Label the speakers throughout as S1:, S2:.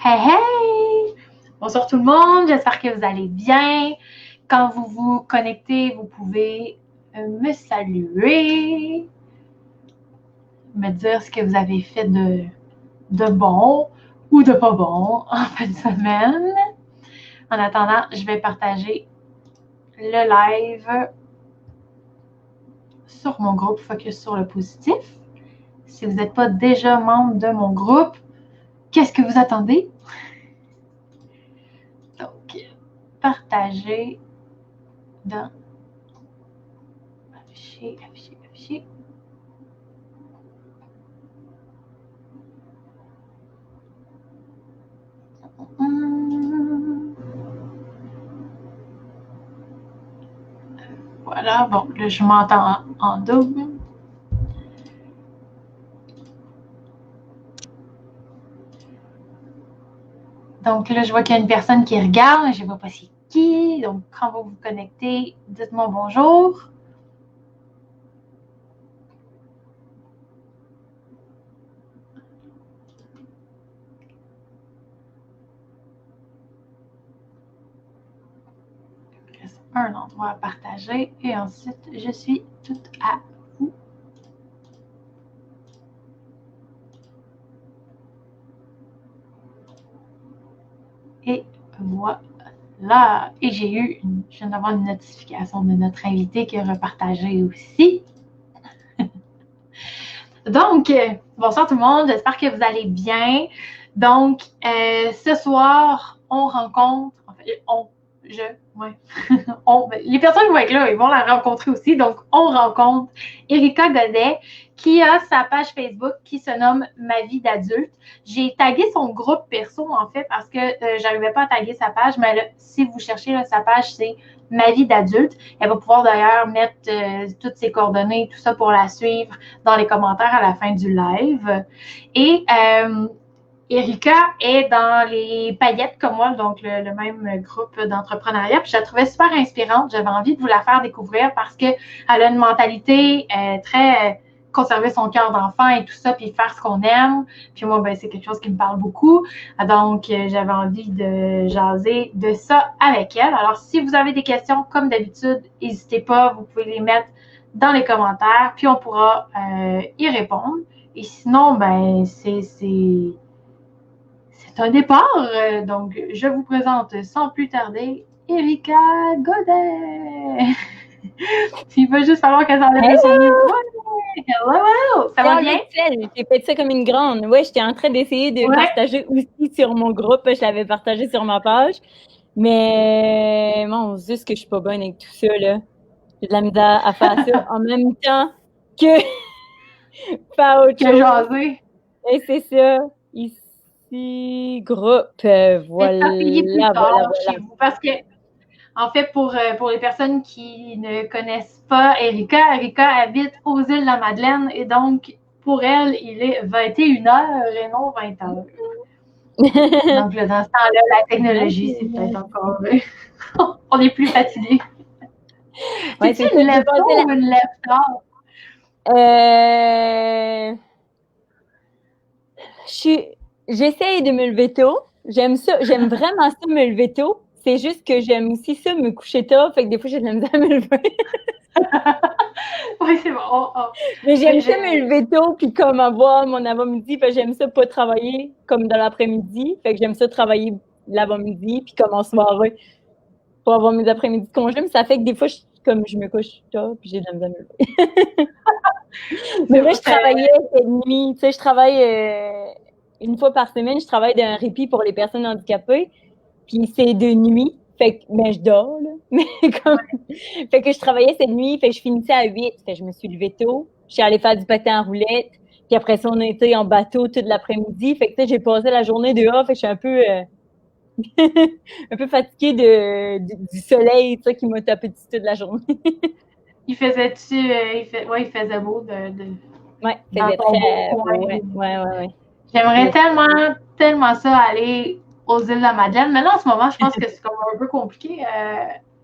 S1: Hey, hey! Bonsoir tout le monde, j'espère que vous allez bien. Quand vous vous connectez, vous pouvez me saluer, me dire ce que vous avez fait de bon ou de pas bon en fin de semaine. En attendant, je vais partager le live sur mon groupe Focus sur le positif. Si vous n'êtes pas déjà membre de mon groupe, qu'est-ce que vous attendez? Donc, partagez dans afficher. Voilà, bon, là, je m'entends en double. Donc là, je vois qu'il y a une personne qui regarde, je ne sais pas c'est qui. Donc, quand vous vous connectez, dites-moi bonjour. Il reste un endroit à partager et ensuite, je suis toute à vous. Et voilà. Et je viens d'avoir une notification de notre invité qui a repartagé aussi. Donc, bonsoir tout le monde, j'espère que vous allez bien. Donc, ce soir, on rencontre, les personnes qui vont être là, ils vont la rencontrer aussi. Donc, on rencontre Erika Godet, qui a sa page Facebook qui se nomme Ma vie d'adulte. J'ai tagué son groupe perso, en fait, parce que j'arrivais pas à taguer sa page, mais là, si vous cherchez là, sa page, c'est Ma vie d'adulte. Elle va pouvoir d'ailleurs mettre toutes ses coordonnées, tout ça pour la suivre dans les commentaires à la fin du live. Et Erika est dans les paillettes comme moi, donc le même groupe d'entrepreneuriat. Puis je la trouvais super inspirante. J'avais envie de vous la faire découvrir parce qu'elle a une mentalité très conserver son cœur d'enfant et tout ça, puis faire ce qu'on aime. Puis moi, ben, c'est quelque chose qui me parle beaucoup. Donc, j'avais envie de jaser de ça avec elle. Alors, si vous avez des questions, comme d'habitude, n'hésitez pas, vous pouvez les mettre dans les commentaires, puis on pourra y répondre. Et sinon, ben, c'est un départ. Donc, je vous présente sans plus tarder Erika Godet. Il va juste falloir qu'elle s'enlève son micro. Hello! Ça va bien?
S2: J'ai fait ça comme une grande. Ouais, j'étais en train d'essayer de partager aussi sur mon groupe. Je l'avais partagé sur ma page. Mais mon Dieu, que je suis pas bonne avec tout ça, là. J'ai de la misère à faire ça en même temps que faire autre chose.
S1: Jaser.
S2: Et c'est ça. Ici, groupe. Voilà.
S1: Chez vous parce que, en fait, pour les personnes qui ne connaissent pas Erika habite aux îles de la Madeleine et donc, pour elle, il est 21h et non 20h. Donc, là, dans ce temps-là, la technologie, c'est peut-être encore... on est plus fatigué.
S2: Ouais,
S1: c'est-tu une lève tôt ou une lève tard?
S2: J'essaye de me lever tôt. J'aime vraiment ça me lever tôt. C'est juste que j'aime aussi ça me coucher tard. Fait que des fois, j'ai de la misère à me lever.
S1: Oui, c'est bon.
S2: Mais j'aime ça me lever tôt, puis comme avoir mon avant-midi. J'aime ça pas travailler comme dans l'après-midi. Fait que j'aime ça travailler l'avant-midi, puis comme en soirée pour avoir mes après-midi de congé. Mais ça fait que des fois, je me couche tard, puis j'ai de la misère à me lever. Mais là, je travaillais cette nuit. Tu sais, je travaille une fois par semaine. Je travaille dans un répit pour les personnes handicapées. Puis c'est de nuit. Fait que, je dors, là. Mais fait que je travaillais cette nuit. Fait que je finissais à 8. Fait que je me suis levée tôt. Je suis allée faire du patin en roulette. Puis après ça, on a été en bateau toute l'après-midi. Fait que, tu sais, j'ai passé la journée dehors. Fait que je suis un peu, un peu fatiguée du soleil, tu sais, qui m'a tapé dessus toute la journée.
S1: Il faisait-tu, il faisait beau
S2: Ouais, il faisait très beau. Ouais.
S1: J'aimerais tellement ça aller aux îles de la Madeleine. Mais là, en ce moment, je pense que c'est comme un peu compliqué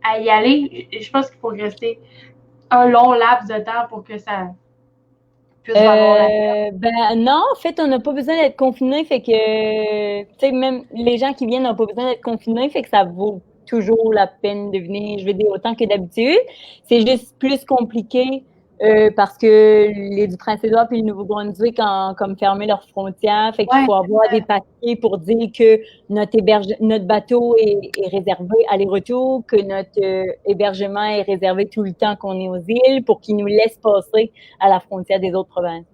S1: à y aller. Je pense qu'il faut rester un long laps de temps pour que ça puisse valoir la peine?
S2: Non, en fait, on n'a pas besoin d'être confiné, fait que, tu sais, même les gens qui viennent n'ont pas besoin d'être confinés, fait que ça vaut toujours la peine de venir, je veux dire, autant que d'habitude. C'est juste plus compliqué parce que les du Prince-Édouard et le Nouveau-Brunswick ont comme fermé leurs frontières, fait qu'il faut avoir des papiers pour dire que notre bateau est réservé aller-retour, que notre hébergement est réservé tout le temps qu'on est aux îles pour qu'ils nous laissent passer à la frontière des autres provinces.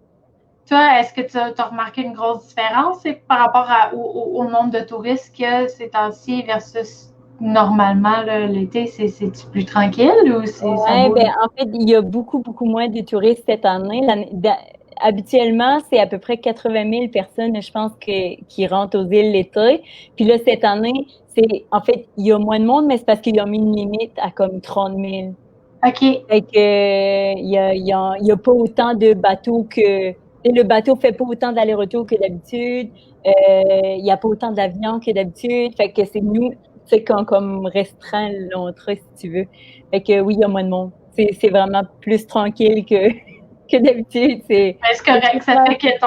S1: Toi, est-ce que tu as remarqué une grosse différence par rapport au nombre de touristes qu'il y a ces temps-ci versus normalement l'été? C'est plus tranquille ou c'est ça
S2: Ouais, en fait, il y a beaucoup, beaucoup moins de touristes cette année. Habituellement, c'est à peu près 80 000 personnes, je pense, qui rentrent aux îles l'été. Puis là, cette année, en fait, il y a moins de monde, mais c'est parce qu'ils ont mis une limite à comme 30 000.
S1: OK.
S2: Fait que, il y a pas autant de bateaux que, le bateau fait pas autant d'aller-retour que d'habitude. Il y a pas autant d'avions que d'habitude. Fait que c'est nous, c'est comme restreint l'entrée, si tu veux. Fait que oui, il y a moins de monde. C'est vraiment plus tranquille que d'habitude.
S1: C'est correct, ça fait que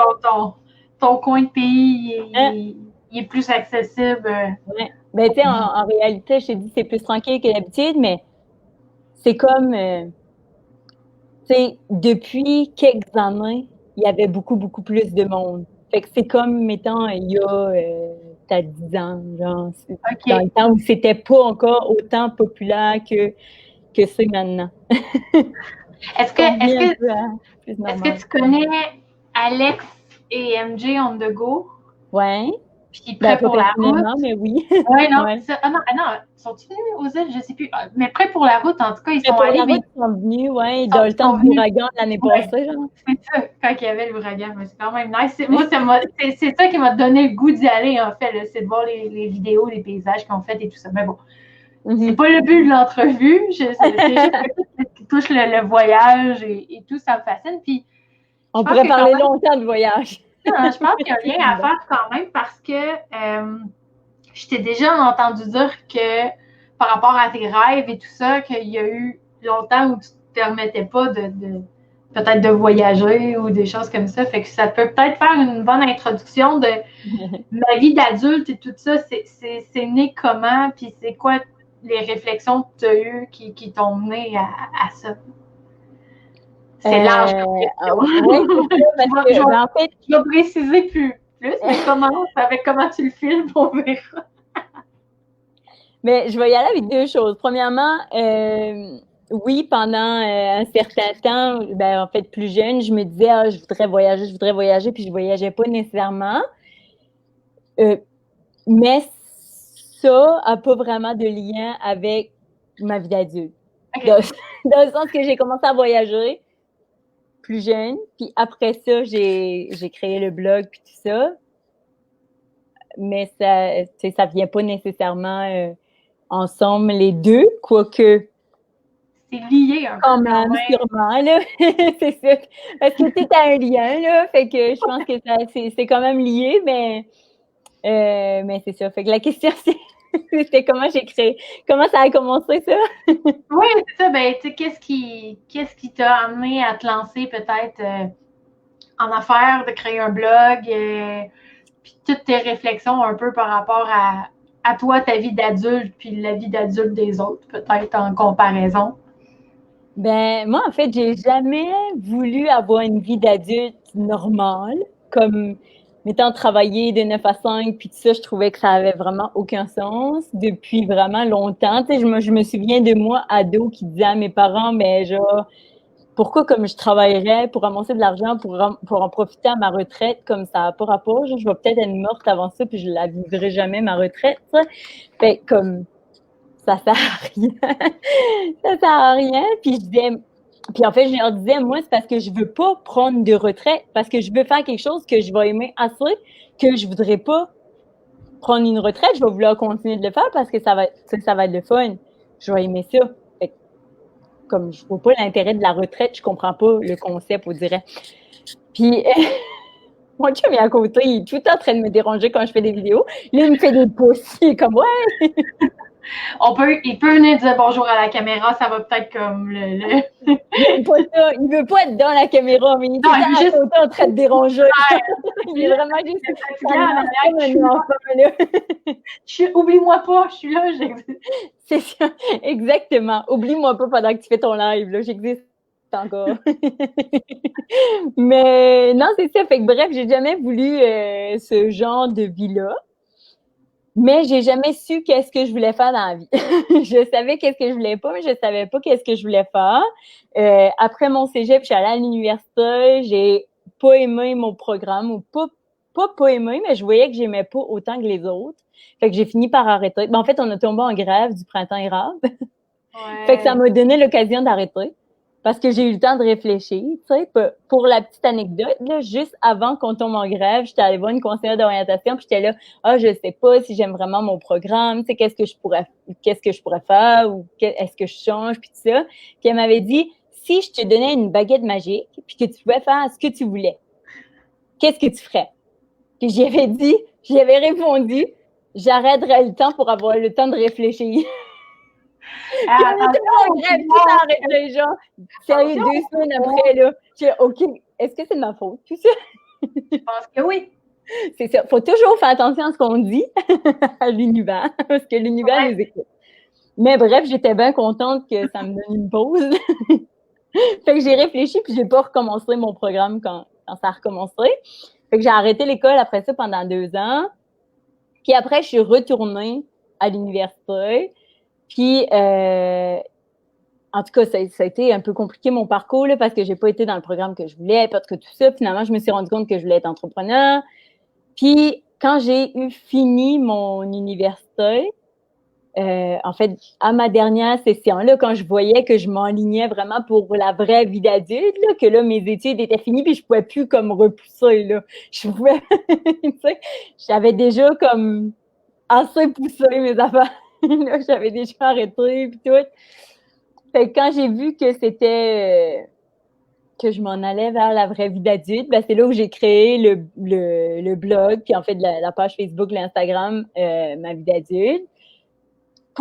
S1: ton coin de pays il est plus accessible.
S2: Ouais. Tu sais, en réalité, je t'ai dit, c'est plus tranquille que d'habitude, mais c'est comme, tu sais, depuis quelques années, il y avait beaucoup, beaucoup plus de monde. Fait que c'est comme, mettons, il y a peut-être 10 ans, genre, dans le temps où c'était pas encore autant populaire que c'est maintenant.
S1: Est-ce que tu connais Alex et MJ on the go?
S2: Ouais.
S1: Puis prêt pour la route.
S2: Mais oui.
S1: Ouais, non, ça. Ah non, sont-ils venus aux îles? Je sais plus. Mais prêt pour la route, en tout cas, ils sont allés.
S2: Ils sont venus, ouais, dans le temps de l'ouragan l'année passée, genre.
S1: C'est ça, quand il y avait l'ouragan, mais c'est quand même nice. Moi, c'est ça qui m'a donné le goût d'y aller, en fait, c'est de voir les vidéos, les paysages qu'ils ont fait et tout ça. Mais bon, c'est pas le but de l'entrevue. C'est juste qui touche le voyage et tout, ça me fascine. Puis,
S2: on pourrait parler longtemps de voyage.
S1: Non, je pense qu'il y a un lien à faire quand même parce que je t'ai déjà entendu dire que par rapport à tes rêves et tout ça, qu'il y a eu longtemps où tu ne te permettais pas peut-être de voyager ou des choses comme ça. Fait que ça peut peut-être faire une bonne introduction de ma vie d'adulte et tout ça. C'est né comment, puis c'est quoi les réflexions que tu as eues qui t'ont mené à ça? C'est large. En fait, je vais préciser plus, mais comment tu le filmes, on verra.
S2: Mais je vais y aller avec deux choses. Premièrement, oui, pendant un certain temps, en fait, plus jeune, je me disais, je voudrais voyager, puis je voyageais pas nécessairement. Mais ça n'a pas vraiment de lien avec ma vie d'adulte. Okay. Dans le sens que j'ai commencé à voyager plus jeune, puis après ça, j'ai créé le blog puis tout ça. Mais ça vient pas nécessairement ensemble les deux, quoique.
S1: C'est lié un peu.
S2: Quand même, sûrement, là. C'est ça. Parce que c'est un lien, là. Fait que je pense que c'est quand même lié, mais c'est ça. Fait que la question, c'était comment j'ai créé. Comment ça a commencé, ça?
S1: Oui, c'est ça. Ben, tu sais, qu'est-ce qui t'a amené à te lancer peut-être en affaires, de créer un blog, puis toutes tes réflexions un peu par rapport à toi, ta vie d'adulte, puis la vie d'adulte des autres, peut-être en comparaison?
S2: Moi, en fait, j'ai jamais voulu avoir une vie d'adulte normale, comme m'étant travaillé de 9 à 5, puis tout ça, je trouvais que ça avait vraiment aucun sens depuis vraiment longtemps. Tu sais, je me souviens de moi, ado, qui disait à mes parents, mais genre, pourquoi comme je travaillerais pour ramasser de l'argent pour en profiter à ma retraite, comme ça n'a pas rapport, genre, je vais peut-être être morte avant ça, puis je la vivrai jamais, ma retraite, ça. Fait comme, ça sert à rien. Ça sert à rien, puis en fait, je leur disais, moi, c'est parce que je veux pas prendre de retraite, parce que je veux faire quelque chose que je vais aimer assez, que je voudrais pas prendre une retraite, je vais vouloir continuer de le faire parce que ça va être le fun. Je vais aimer ça. Fait, comme je vois pas l'intérêt de la retraite, je comprends pas le concept, on dirait. Puis, mon chum est à côté, il est tout en train de me déranger quand je fais des vidéos. Là, il me fait des pouces, il est comme, ouais!
S1: Il peut venir dire bonjour à la caméra, ça va peut-être comme le...
S2: Il veut pas ça. Il veut pas être dans la caméra, mais il est tout le temps à côté en train de déranger. Il est vraiment juste
S1: Oublie-moi pas, je suis là, j'existe.
S2: C'est ça, exactement. Oublie-moi pas pendant que tu fais ton live, là, j'existe encore. Mais non, c'est ça. Fait que bref, j'ai jamais voulu ce genre de vie-là. Mais j'ai jamais su qu'est-ce que je voulais faire dans la vie. Je savais qu'est-ce que je voulais pas, mais je savais pas qu'est-ce que je voulais faire. Après mon cégep, je suis allée à l'université. J'ai pas aimé mon programme, ou pas aimé, mais je voyais que j'aimais pas autant que les autres. Fait que j'ai fini par arrêter. Ben, en fait, on a tombé en grève du printemps érable.
S1: Ouais.
S2: Fait que ça m'a donné l'occasion d'arrêter. Parce que j'ai eu le temps de réfléchir, tu sais. Pour la petite anecdote, là, juste avant qu'on tombe en grève, j'étais allée voir une conseillère d'orientation, puis j'étais là, je sais pas si j'aime vraiment mon programme, tu sais, qu'est-ce que je pourrais faire, ou est-ce que je change, puis tout ça. Puis elle m'avait dit, si je te donnais une baguette magique, puis que tu pouvais faire ce que tu voulais, qu'est-ce que tu ferais? Puis j'y avais répondu, j'arrêterais le temps pour avoir le temps de réfléchir. Tout arrêté, genre, sérieux, 2 semaines après, là, j'ai OK, est-ce que c'est de ma faute, tout ça?
S1: Je pense que oui.
S2: C'est ça. Faut toujours faire attention à ce qu'on dit à l'univers, parce que l'univers nous écoute. Mais bref, j'étais bien contente que ça me donne une pause. Fait que j'ai réfléchi, puis j'ai pas recommencé mon programme quand ça a recommencé. Fait que j'ai arrêté l'école après ça pendant 2 ans. Puis après, je suis retournée à l'université. Puis, en tout cas, ça a été un peu compliqué mon parcours là, parce que j'ai pas été dans le programme que je voulais, parce que tout ça, finalement, je me suis rendu compte que je voulais être entrepreneur. Puis, quand j'ai eu fini mon université, en fait, à ma dernière session, là, quand je voyais que je m'enlignais vraiment pour la vraie vie d'adulte, là, que là, mes études étaient finies, puis je pouvais plus comme repousser, là. Je pouvais, tu sais, j'avais déjà comme assez poussé mes affaires. Là, j'avais déjà arrêté, puis tout. Fait que quand j'ai vu que c'était que je m'en allais vers la vraie vie d'adulte, ben c'est là où j'ai créé le blog, puis en fait la page Facebook, l'Instagram, ma vie d'adulte.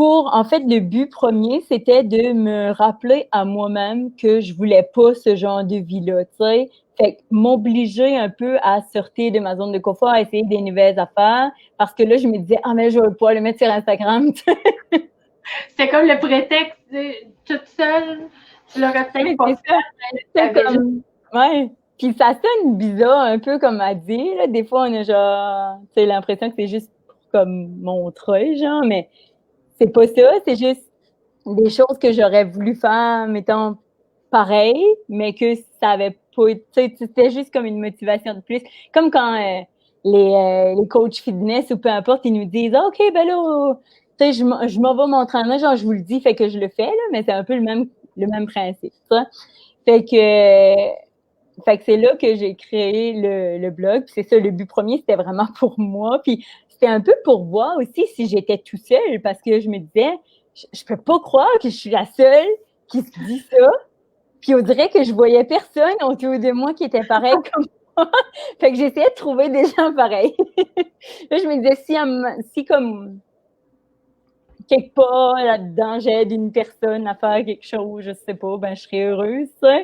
S2: En fait, le but premier, c'était de me rappeler à moi-même que je voulais pas ce genre de vie-là, tu sais. Fait que m'obliger un peu à sortir de ma zone de confort, à essayer des nouvelles affaires, parce que là, je me disais, mais je vais pas le mettre sur Instagram, tu sais.
S1: C'était comme le prétexte de toute seule, tu l'aurais peut-être pas fait.
S2: C'est comme, ouais. Puis ça sonne bizarre un peu comme à dire, là. Des fois, on a genre, tu sais, l'impression que c'est juste pour comme montrer, genre, mais c'est pas ça, c'est juste des choses que j'aurais voulu faire, mettons, pareil, mais que ça avait pas, tu sais, c'était juste comme une motivation de plus. Comme quand les coachs fitness ou peu importe, ils nous disent, OK, ben là, tu sais, je m'en vais m'entraîner, genre, je vous le dis, fait que je le fais, là, mais c'est un peu le même principe, ça. Fait que c'est là que j'ai créé le blog. Puis c'est ça, le but premier, c'était vraiment pour moi. Puis c'était un peu pour voir aussi si j'étais tout seul, parce que je me disais, je peux pas croire que je suis la seule qui se dit ça. Puis on dirait que je voyais personne autour de moi qui était pareil comme moi. Fait que j'essayais de trouver des gens pareils. Là, je me disais, si comme quelque part là-dedans, j'aide une personne à faire quelque chose, je sais pas, ben je serais heureuse, ça.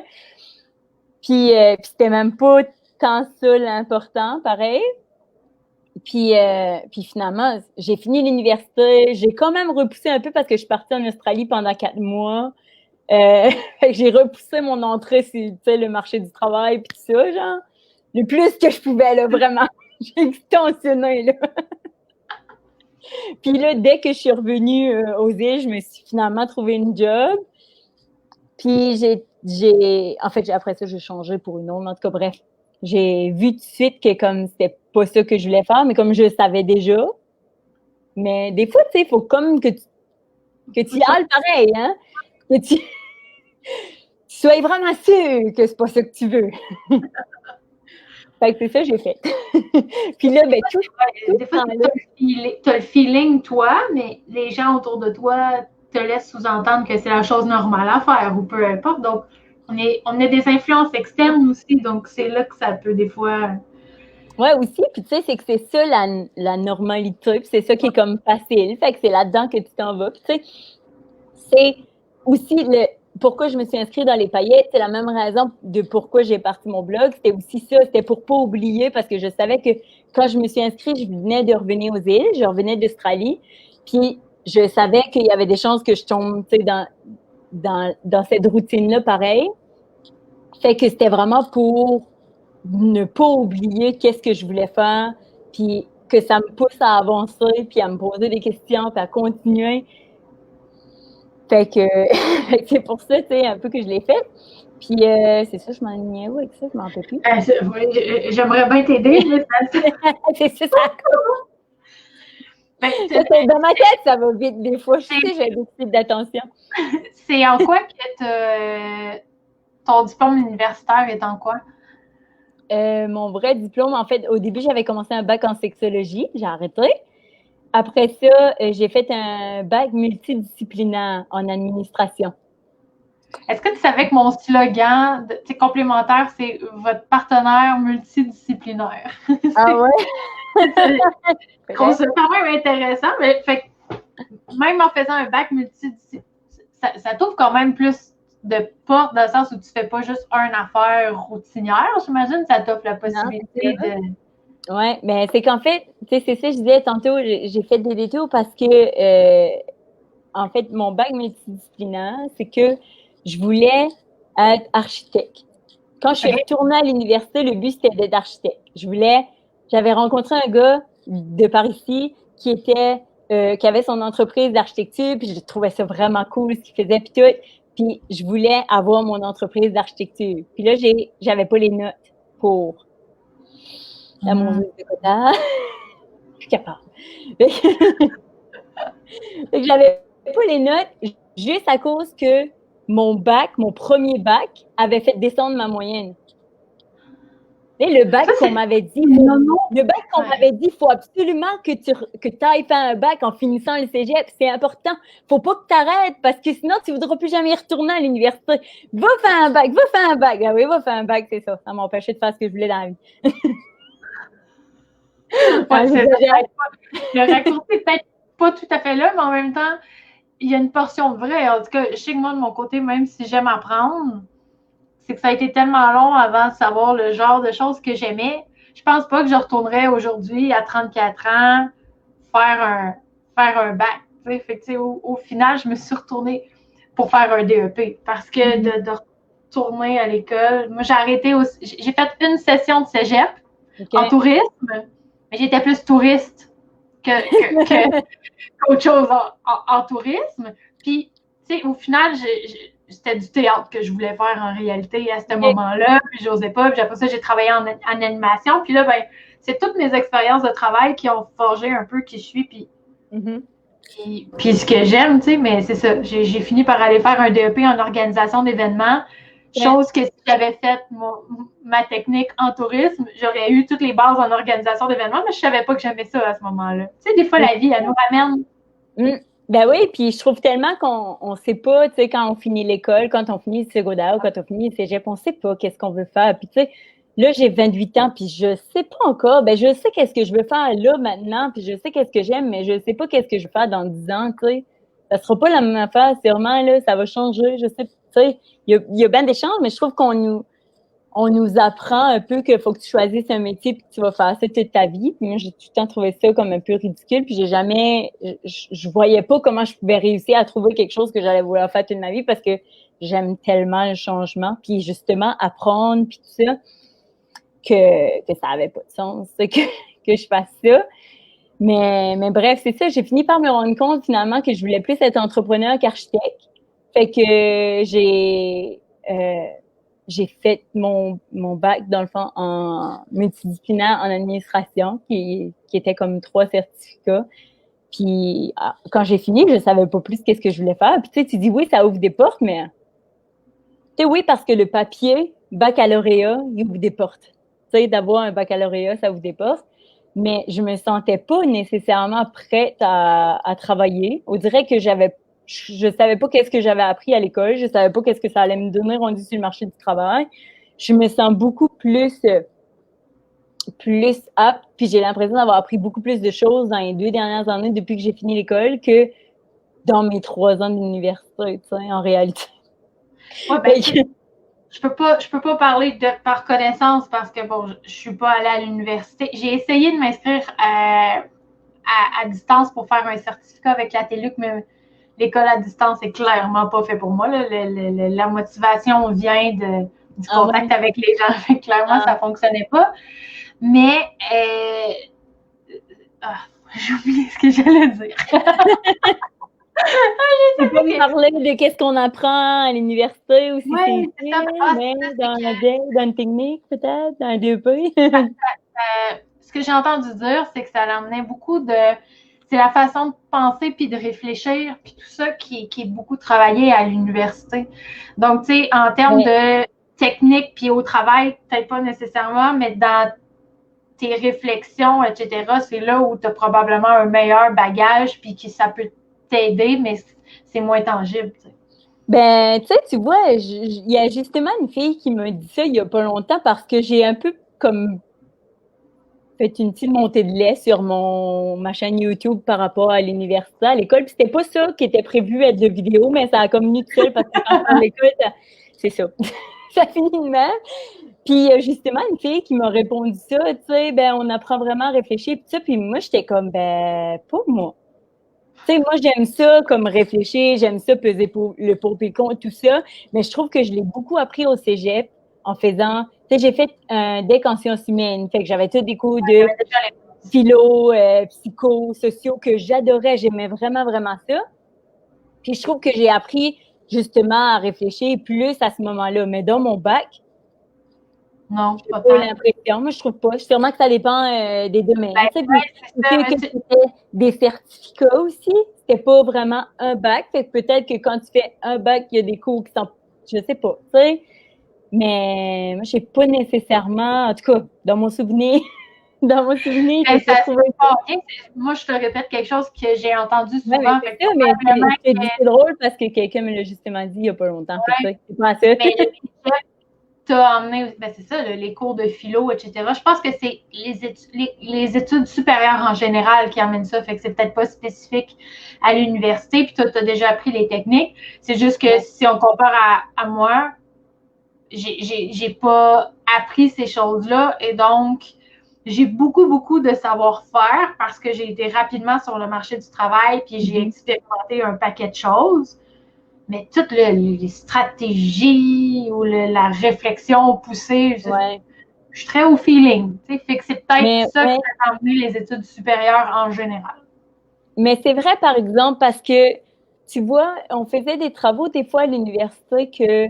S2: Puis c'était même pas tant ça l'important, pareil. Puis finalement, j'ai fini l'université. J'ai quand même repoussé un peu parce que je suis partie en Australie pendant 4 mois. J'ai repoussé mon entrée sur le marché du travail puis tout ça, genre. Le plus que je pouvais, là, vraiment. J'ai extensionné, là. Puis là, dès que je suis revenue aux îles, je me suis finalement trouvé une job. Puis en fait, après ça, j'ai changé pour une autre. En tout cas, bref, j'ai vu tout de suite que comme c'était pas ça que je voulais faire, mais comme je savais déjà. Mais des fois, tu sais, il faut comme que tu y ailles pareil, hein? Que tu sois vraiment sûr que c'est pas ça que tu veux. Fait que c'est ça que j'ai fait. Puis là, ben,
S1: des fois, tu as le feeling, toi, mais les gens autour de toi te laissent sous-entendre que c'est la chose normale à faire ou peu importe. Donc, on a des influences externes aussi, donc c'est là que ça peut des fois
S2: Ouais, aussi, puis tu sais, c'est que c'est ça la normalité, puis c'est ça qui est comme facile, fait que c'est là-dedans que tu t'en vas. Puis tu sais, c'est aussi pourquoi je me suis inscrite dans les paillettes, c'est la même raison de pourquoi j'ai parti mon blog, c'était aussi ça, c'était pour pas oublier, parce que je savais que quand je me suis inscrite, je venais de revenir aux îles, je revenais d'Australie, puis je savais qu'il y avait des chances que je tombe, tu sais, dans cette routine-là, pareil. Fait que c'était vraiment pour ne pas oublier qu'est-ce que je voulais faire, puis que ça me pousse à avancer, puis à me poser des questions, puis à continuer. Fait que c'est pour ça, tu sais, un peu que je l'ai fait. Puis c'est ça, je m'enlignais où avec ça, je m'en rappelle plus.
S1: Oui, j'aimerais bien t'aider, mais
S2: c'est ça, ça dans ma tête, ça va vite des fois. Je sais, j'ai des petites d'attention.
S1: C'est en quoi que ton diplôme universitaire est en quoi?
S2: Mon vrai diplôme, en fait, au début, j'avais commencé un bac en sexologie, j'ai arrêté. Après ça, j'ai fait un bac multidisciplinaire en administration.
S1: Est-ce que tu savais que mon slogan complémentaire, c'est votre partenaire multidisciplinaire?
S2: Ah ouais?
S1: C'est quand même intéressant, mais fait, même en faisant un bac multidisciplinaire, ça t'ouvre quand même plus de portes dans le sens où tu fais pas juste une affaire routinière, j'imagine, ça t'offre la possibilité de...
S2: Oui, mais c'est qu'en fait, tu sais, c'est ça, je disais tantôt, j'ai fait des détours parce que, en fait, mon bac multidisciplinaire, c'est que je voulais être architecte. Quand je suis retournée à l'université, le but, c'était d'être architecte. J'avais rencontré un gars de par ici qui avait son entreprise d'architecture, puis je trouvais ça vraiment cool, ce qu'il faisait, puis tout. Puis je voulais avoir mon entreprise d'architecture. Puis là, j'avais pas les notes pour à mon jeu de quota. Je suis capable. J'avais pas les notes juste à cause que mon premier bac, avait fait descendre ma moyenne. Et le bac qu'on m'avait dit, il faut absolument que tu ailles faire un bac en finissant le cégep. C'est important. Faut pas que tu arrêtes parce que sinon, tu voudras plus jamais y retourner à l'université. Va faire un bac. Ah oui, va faire un bac, c'est ça. Ça m'empêchait de faire ce que je voulais dans la vie.
S1: Ouais, le raccourci n'est peut-être pas tout à fait là, mais en même temps, il y a une portion de vrai. En tout cas, je sais que moi, de mon côté, même si j'aime apprendre, c'est que ça a été tellement long avant de savoir le genre de choses que j'aimais. Je pense pas que je retournerais aujourd'hui, à 34 ans, faire un bac. Fait que, au final, je me suis retournée pour faire un DEP parce que de retourner à l'école, moi, j'ai arrêté aussi. J'ai fait une session de cégep en tourisme, mais j'étais plus touriste qu'autre chose en tourisme. Puis, tu sais, au final, c'était du théâtre que je voulais faire en réalité à ce moment-là. Puis, j'osais pas. Puis, après ça, j'ai travaillé en animation. Puis là, ben, c'est toutes mes expériences de travail qui ont forgé un peu qui je suis. Puis, puis ce que j'aime, tu sais, mais c'est ça. J'ai fini par aller faire un DEP en organisation d'événements. Chose que si j'avais fait ma technique en tourisme, j'aurais eu toutes les bases en organisation d'événements, mais je savais pas que j'aimais ça à ce moment-là. Tu sais, des fois, la vie, elle nous ramène.
S2: Ben oui, puis je trouve tellement qu'on sait pas, tu sais, quand on finit l'école, quand on finit le secondaire, quand on finit le cégep, on sait pas qu'est-ce qu'on veut faire. Puis tu sais, là, j'ai 28 ans, puis je sais pas encore. Ben je sais qu'est-ce que je veux faire là, maintenant, puis je sais qu'est-ce que j'aime, mais je sais pas qu'est-ce que je veux faire dans 10 ans, tu sais. Ça sera pas la même affaire, c'est vraiment, là, ça va changer, je sais, tu sais. Il y a bien des chances, mais je trouve qu'on nous apprend un peu qu'il faut que tu choisisses un métier puis que tu vas faire ça toute ta vie. Puis moi, j'ai tout le temps trouvé ça comme un peu ridicule. Puis je voyais pas comment je pouvais réussir à trouver quelque chose que j'allais vouloir faire toute ma vie parce que j'aime tellement le changement. Puis justement, apprendre puis tout ça, que ça avait pas de sens que je fasse ça. Mais bref, c'est ça. J'ai fini par me rendre compte finalement que je voulais plus être entrepreneur qu'architecte. Fait que j'ai fait mon bac, dans le fond, en multidisciplinaire en administration, qui était comme 3 certificats. Puis, quand j'ai fini, je savais pas plus qu'est-ce que je voulais faire. Puis, tu sais, tu dis oui, ça ouvre des portes, mais tu sais, oui, parce que le papier, baccalauréat, il ouvre des portes. Tu sais, d'avoir un baccalauréat, ça ouvre des portes. Mais je me sentais pas nécessairement prête à travailler. On dirait que je savais pas qu'est-ce que j'avais appris à l'école, je savais pas qu'est-ce que ça allait me donner rendu sur le marché du travail. Je me sens beaucoup plus plus apte, puis j'ai l'impression d'avoir appris beaucoup plus de choses dans les 2 dernières années depuis que j'ai fini l'école que dans mes 3 ans d'université, tu sais, en réalité.
S1: Ouais, ben, je peux pas parler par connaissance parce que bon, je suis pas allée à l'université. J'ai essayé de m'inscrire à distance pour faire un certificat avec la TELUC, mais l'école à distance est clairement pas fait pour moi. Là. La motivation vient du contact avec les gens. Fait, clairement, ça fonctionnait pas. Mais j'ai oublié ce que j'allais dire.
S2: Tu peux me parler de qu'est-ce qu'on apprend à l'université ou si c'est dans une technique peut-être, dans un DEP?
S1: Ce que j'ai entendu dire, c'est que ça l'emmenait beaucoup de... C'est la façon de penser puis de réfléchir puis tout ça qui est beaucoup travaillé à l'université. Donc, tu sais, en termes de technique puis au travail, peut-être pas nécessairement, mais dans tes réflexions, etc., c'est là où tu as probablement un meilleur bagage puis que ça peut t'aider, mais c'est moins tangible. T'sais.
S2: Ben, tu sais, tu vois, il y a justement une fille qui m'a dit ça il y a pas longtemps parce que j'ai un peu comme fait une petite montée de lait sur ma chaîne YouTube par rapport à l'université, à l'école. Puis c'était pas ça qui était prévu être de vidéo, mais ça a comme venu tout seul parce que quand on l'écoute, c'est ça. Ça finit de même. Puis justement, une fille qui m'a répondu ça, tu sais, ben on apprend vraiment à réfléchir, puis ça. Puis moi, j'étais comme, ben, pas moi. Tu sais, moi, j'aime ça comme réfléchir, j'aime ça peser le pour et le contre, tout ça, mais je trouve que je l'ai beaucoup appris au cégep en faisant... Tu sais, j'ai fait un DEC en sciences humaines, fait que j'avais tous des cours de philo, psycho, sociaux que j'adorais, j'aimais vraiment, vraiment ça. Puis je trouve que j'ai appris justement à réfléchir plus à ce moment-là, mais dans mon bac,
S1: non,
S2: pas l'impression. Moi, je trouve pas. Sûrement que ça dépend des domaines. C'était des certificats aussi. C'était pas vraiment un bac. Fait que peut-être que quand tu fais un bac, il y a des cours qui sont... Je sais pas, tu sais. Mais moi, je sais pas nécessairement... En tout cas, dans mon souvenir...
S1: moi, je te répète quelque chose que j'ai entendu souvent.
S2: Ouais, c'est drôle parce que quelqu'un me l'a justement dit il y a pas longtemps.
S1: Ouais. C'est pas ça. Mais t'as emmené, ben c'est ça, les cours de philo, etc. Je pense que c'est les études supérieures en général qui amènent ça, fait que c'est peut-être pas spécifique à l'université, puis toi, tu as déjà appris les techniques. C'est juste que si on compare à moi, j'ai pas appris ces choses-là, et donc j'ai beaucoup de savoir-faire parce que j'ai été rapidement sur le marché du travail, puis j'ai expérimenté un paquet de choses. Mais toutes les stratégies ou la réflexion poussée, je suis très au feeling. Fait que c'est peut-être ça qui a amené les études supérieures en général.
S2: Mais c'est vrai, par exemple, parce que, tu vois, on faisait des travaux des fois à l'université que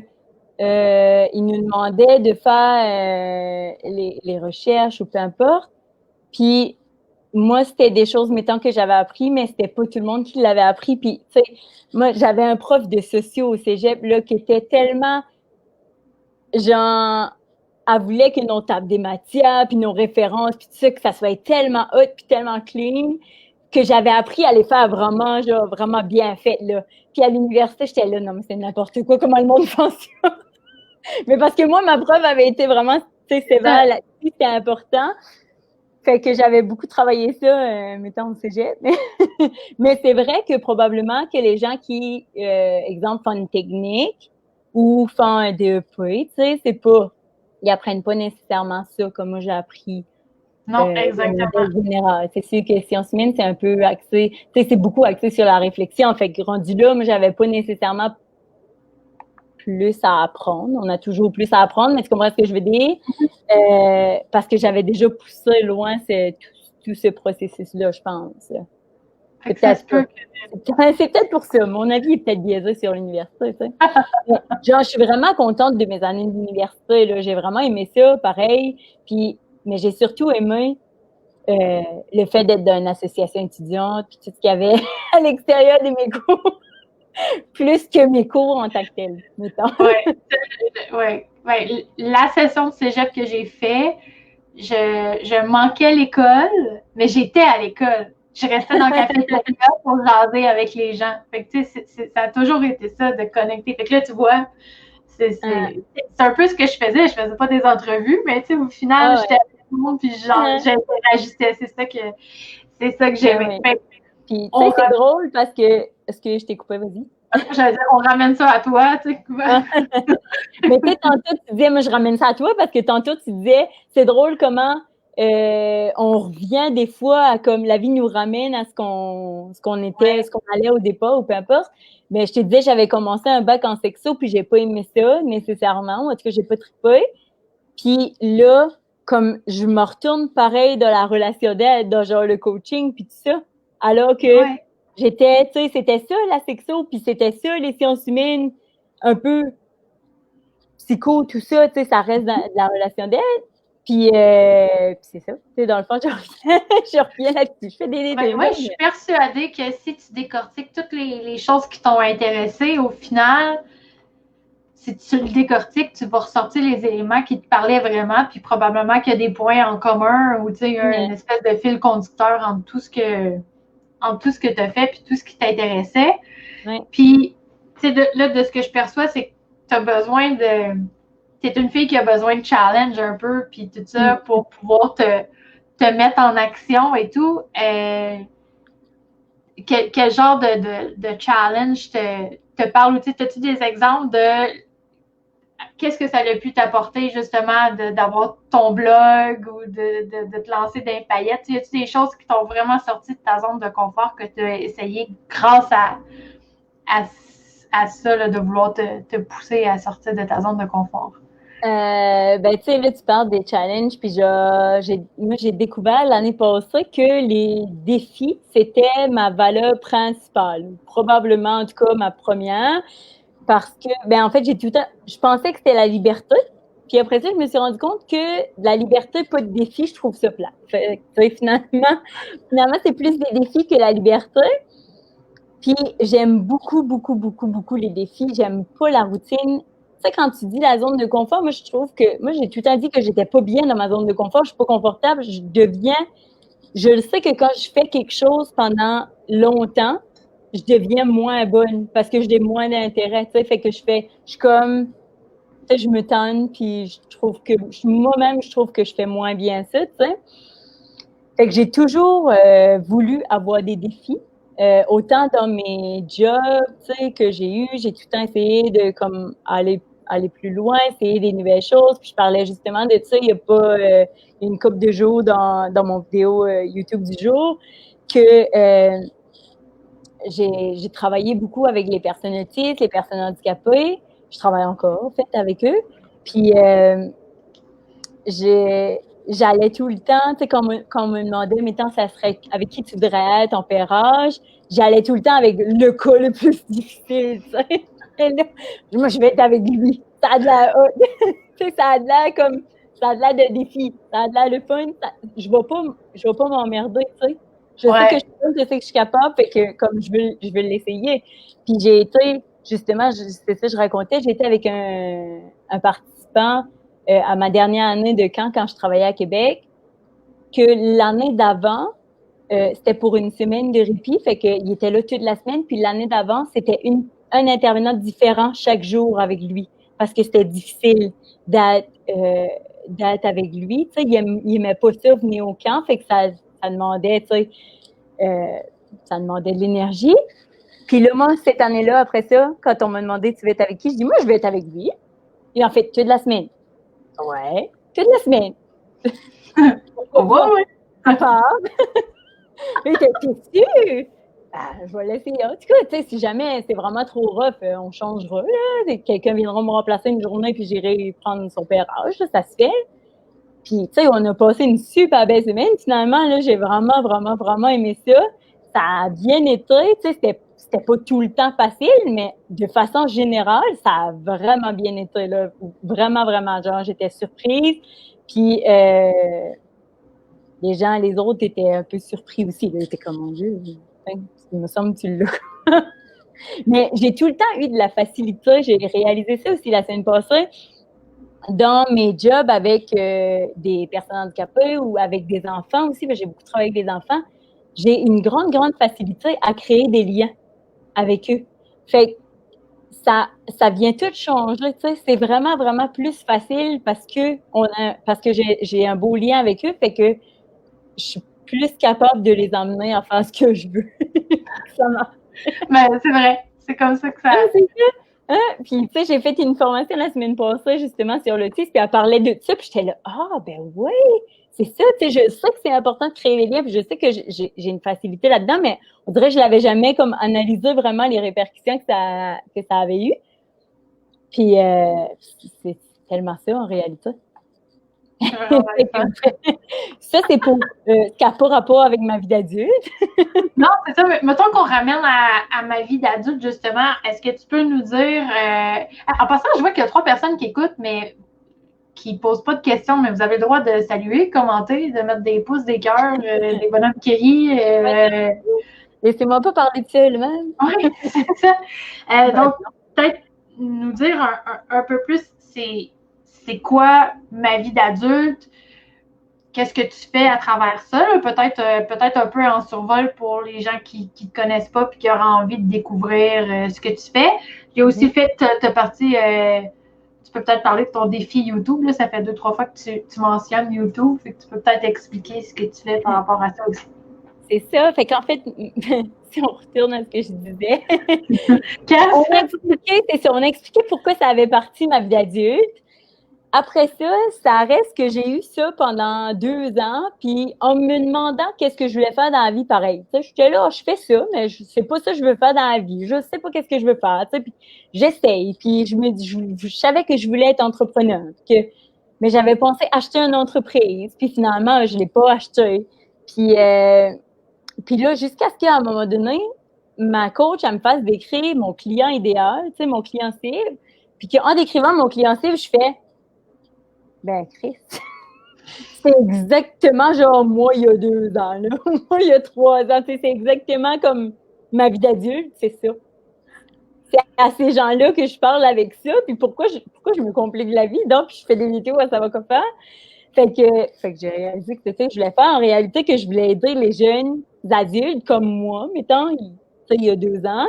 S2: ils nous demandaient de faire les recherches ou peu importe. Puis moi, c'était des choses, mettons, que j'avais appris, mais c'était pas tout le monde qui l'avait appris. Puis, tu sais, moi, j'avais un prof de socio au cégep, là, qui était tellement, genre, elle voulait que nos tables des matières, puis nos références, puis tout ça, que ça soit tellement hot, puis tellement clean, que j'avais appris à les faire vraiment, genre, vraiment bien fait, là. Puis à l'université, j'étais là, non, mais c'est n'importe quoi, comment le monde fonctionne. Mais parce que moi, ma prof avait été vraiment, tu sais, sévère là-dessus, c'était important. Fait que j'avais beaucoup travaillé ça, mettons, au cégep. Mais c'est vrai que probablement que les gens qui, exemple, font une technique ou font un DEP, tu sais, c'est pas... Ils apprennent pas nécessairement ça comme moi j'ai appris.
S1: Non, exactement.
S2: Général. C'est sûr que sciences humaines, c'est un peu axé... Tu sais, c'est beaucoup axé sur la réflexion. Fait que rendu là, moi, j'avais pas nécessairement plus à apprendre. On a toujours plus à apprendre, mais tu comprends ce que je veux dire? Parce que j'avais déjà poussé loin tout ce processus-là, je pense. C'est peut-être pour ça. Mon avis est peut-être biaisé sur l'université. Tu sais. Genre, je suis vraiment contente de mes années d'université. Là. J'ai vraiment aimé ça, pareil. Puis, mais j'ai surtout aimé le fait d'être dans une association étudiante, puis tout ce qu'il y avait à l'extérieur de mes cours. Plus que mes cours en tant que tel, mettons.
S1: Ouais. La session de cégep que j'ai fait, je manquais l'école, mais j'étais à l'école. Je restais dans le cafétéria pour jaser avec les gens. Fait que, tu sais, ça a toujours été ça, de connecter. Fait que là, tu vois, c'est un peu ce que je faisais. Je faisais pas des entrevues, mais tu sais, au final, j'étais à tout le monde, puis genre, j'interagissais. C'est ça que j'aimais.
S2: Ouais. Puis, tu sais, c'est drôle parce que... Est-ce que je t'ai coupé? Vas-y.
S1: J'allais dire, on ramène ça à toi, tu sais.
S2: Mais tu sais, tantôt, tu disais, moi, je ramène ça à toi parce que tantôt, tu disais, c'est drôle comment on revient des fois à comme la vie nous ramène à ce qu'on était, ce qu'on allait au départ ou peu importe. Mais je te disais, j'avais commencé un bac en sexo puis j'ai pas aimé ça nécessairement. En tout cas, j'ai pas trippé. Puis là, comme je me retourne pareil dans la relation d'aide, dans genre le coaching puis tout ça, alors que j'étais, tu sais, c'était ça la sexo puis c'était ça les sciences humaines, un peu psycho, tout ça, tu sais, ça reste dans la relation d'aide. Puis c'est ça. Tu sais, dans le fond, je reviens là-dessus. Je fais des détours.
S1: Moi, je suis persuadée que si tu décortiques toutes les choses qui t'ont intéressé, au final, si tu le décortiques, tu vas ressortir les éléments qui te parlaient vraiment, puis probablement qu'il y a des points en commun ou tu sais, une espèce de fil conducteur entre tout ce que tu as fait puis tout ce qui t'intéressait. Puis, tu sais, là, de ce que je perçois, c'est que tu as besoin de... Tu es une fille qui a besoin de challenge un peu, puis tout ça, pour pouvoir te mettre en action et tout. Quel genre de challenge te parle? As-tu des exemples de qu'est-ce que ça a pu t'apporter, justement, d'avoir ton blog ou de te lancer dans les paillettes? Y a-tu des choses qui t'ont vraiment sorti de ta zone de confort que tu as essayé grâce à ça, là, de vouloir te pousser à sortir de ta zone de confort?
S2: Ben, tu sais, là, tu parles des challenges, puis moi, j'ai découvert l'année passée que les défis, c'était ma valeur principale. Probablement, en tout cas, ma première. Parce que, ben, en fait, je pensais que c'était la liberté. Puis après ça, je me suis rendu compte que la liberté, pas de défi, je trouve ça plat. Fait, finalement, c'est plus des défis que la liberté. Puis j'aime beaucoup, beaucoup, beaucoup, beaucoup les défis. J'aime pas la routine. Tu sais, quand tu dis la zone de confort, moi, je trouve que, moi, j'ai tout le temps dit que j'étais pas bien dans ma zone de confort. Je suis pas confortable. Je le sais que quand je fais quelque chose pendant longtemps, je deviens moins bonne parce que j'ai moins d'intérêt, tu sais. Fait que je suis comme, tu sais, je me tanne, puis moi-même, je trouve que je fais moins bien ça, tu sais. Fait que j'ai toujours voulu avoir des défis. Autant dans mes jobs, tu sais, que j'ai eu, j'ai tout le temps essayé de comme aller plus loin, essayer des nouvelles choses. Puis je parlais justement de ça il y a pas une couple de jours dans mon vidéo YouTube du jour que j'ai travaillé beaucoup avec les personnes autistes, les personnes handicapées. Je travaille encore en fait avec eux. Puis j'allais tout le temps, tu sais, quand on me demandait, mettons, ça serait avec qui tu voudrais être en pérage, j'allais tout le temps avec le cas le plus difficile, tu sais. Moi, je vais être avec lui. Ça a de l'air, tu sais, ça a de l'air de défi, ça a de l'air de fun. Je vais pas m'emmerder, tu sais. Je sais que je sais que je suis capable, fait que comme je veux l'essayer. Puis j'ai été, justement, c'est ça que je racontais, j'ai été avec un participant à ma dernière année de camp quand je travaillais à Québec, que l'année d'avant, c'était pour une semaine de répit, fait qu'il était là toute la semaine, puis l'année d'avant, c'était un intervenant différent chaque jour avec lui, parce que c'était difficile d'être avec lui. Tu sais, il aimait pas ça, venir au camp, fait que ça demandait, tu sais, ça demandait de l'énergie. Puis là, moi, cette année-là, après ça, quand on m'a demandé tu veux être avec qui, je dis moi, je vais être avec lui. Et en fait, toute la semaine. Ouais, toute la semaine.
S1: Ouais.
S2: T'es sûr? Ben, je vais l'essayer. En tout cas, tu sais, si jamais c'est vraiment trop rough, on changera. Là. Quelqu'un viendra me remplacer une journée puis j'irai prendre son pérage. Là, ça se fait. Puis, tu sais, on a passé une super belle semaine. Finalement, là, j'ai vraiment, vraiment, vraiment aimé ça. Ça a bien été. Tu sais, c'était pas tout le temps facile, mais de façon générale, ça a vraiment bien été. Là. Vraiment, vraiment. Genre, j'étais surprise. Puis, les autres étaient un peu surpris aussi. Ils étaient comme, mon Dieu, il me semble que tu l'as. Mais j'ai tout le temps eu de la facilité. J'ai réalisé ça aussi la semaine passée. Dans mes jobs avec des personnes handicapées ou avec des enfants aussi, j'ai beaucoup travaillé avec des enfants, j'ai une grande, grande facilité à créer des liens avec eux. Fait que ça vient tout changer, tu sais, c'est vraiment, vraiment plus facile parce que j'ai un beau lien avec eux, fait que je suis plus capable de les emmener à faire ce que je veux. Ça marche.
S1: Mais c'est vrai, c'est comme ça que ça...
S2: C'est ça. Hein? Puis, tu sais, j'ai fait une formation la semaine passée, justement, sur l'autisme, puis elle parlait de ça, puis j'étais là, ben oui, c'est ça, tu sais, je sais que c'est important de créer les liens, puis je sais que j'ai une facilité là-dedans, mais on dirait que je l'avais jamais comme analysé vraiment les répercussions que ça avait eu. Puis, c'est tellement ça, en réalité. Ça, c'est pour ce qui n'a pas rapport avec ma vie d'adulte.
S1: Non, c'est ça. Mais mettons qu'on ramène à ma vie d'adulte, justement. Est-ce que tu peux nous dire... en passant, je vois qu'il y a 3 personnes qui écoutent, mais qui ne posent pas de questions, mais vous avez le droit de saluer, commenter, de mettre des pouces, des cœurs, des bonhommes qui rient.
S2: Laissez-moi pas parler de ça, même.
S1: Oui, c'est ça. Donc, peut-être nous dire un peu plus, c'est quoi ma vie d'adulte? Qu'est-ce que tu fais à travers ça? Peut-être un peu en survol pour les gens qui ne te connaissent pas et qui auraient envie de découvrir ce que tu fais. J'ai aussi fait ta partie, tu peux peut-être parler de ton défi YouTube. Là, ça fait 2-3 fois que tu mentionnes YouTube. Fait que tu peux peut-être expliquer ce que tu fais par rapport à ça aussi.
S2: C'est ça. Fait qu'en fait, si on retourne à ce que je disais, on a expliqué pourquoi ça avait parti ma vie d'adulte. Après ça reste que j'ai eu ça pendant 2 ans, puis en me demandant qu'est-ce que je voulais faire dans la vie, pareil. Tu sais, j'étais là, je fais ça, mais je sais pas ça que je veux faire dans la vie. Je sais pas qu'est-ce que je veux faire. Tu sais, puis j'essaye, puis je savais que je voulais être entrepreneur, mais j'avais pensé acheter une entreprise, puis finalement, je l'ai pas acheté. Puis là, jusqu'à ce qu'à un moment donné, ma coach, elle me fasse décrire mon client idéal, tu sais, mon client cible, puis qu'en décrivant mon client cible, je fais ben, Chris, c'est exactement genre moi il y a 2 ans, là. Moi il y a 3 ans. C'est exactement comme ma vie d'adulte, c'est ça. C'est à ces gens-là que je parle avec ça. Puis pourquoi je me complique la vie? Donc, je fais des vidéos à ça va quoi faire. Fait que j'ai réalisé que c'était ça que je voulais faire. En réalité, que je voulais aider les jeunes adultes comme moi, mettons, il y a 2 ans,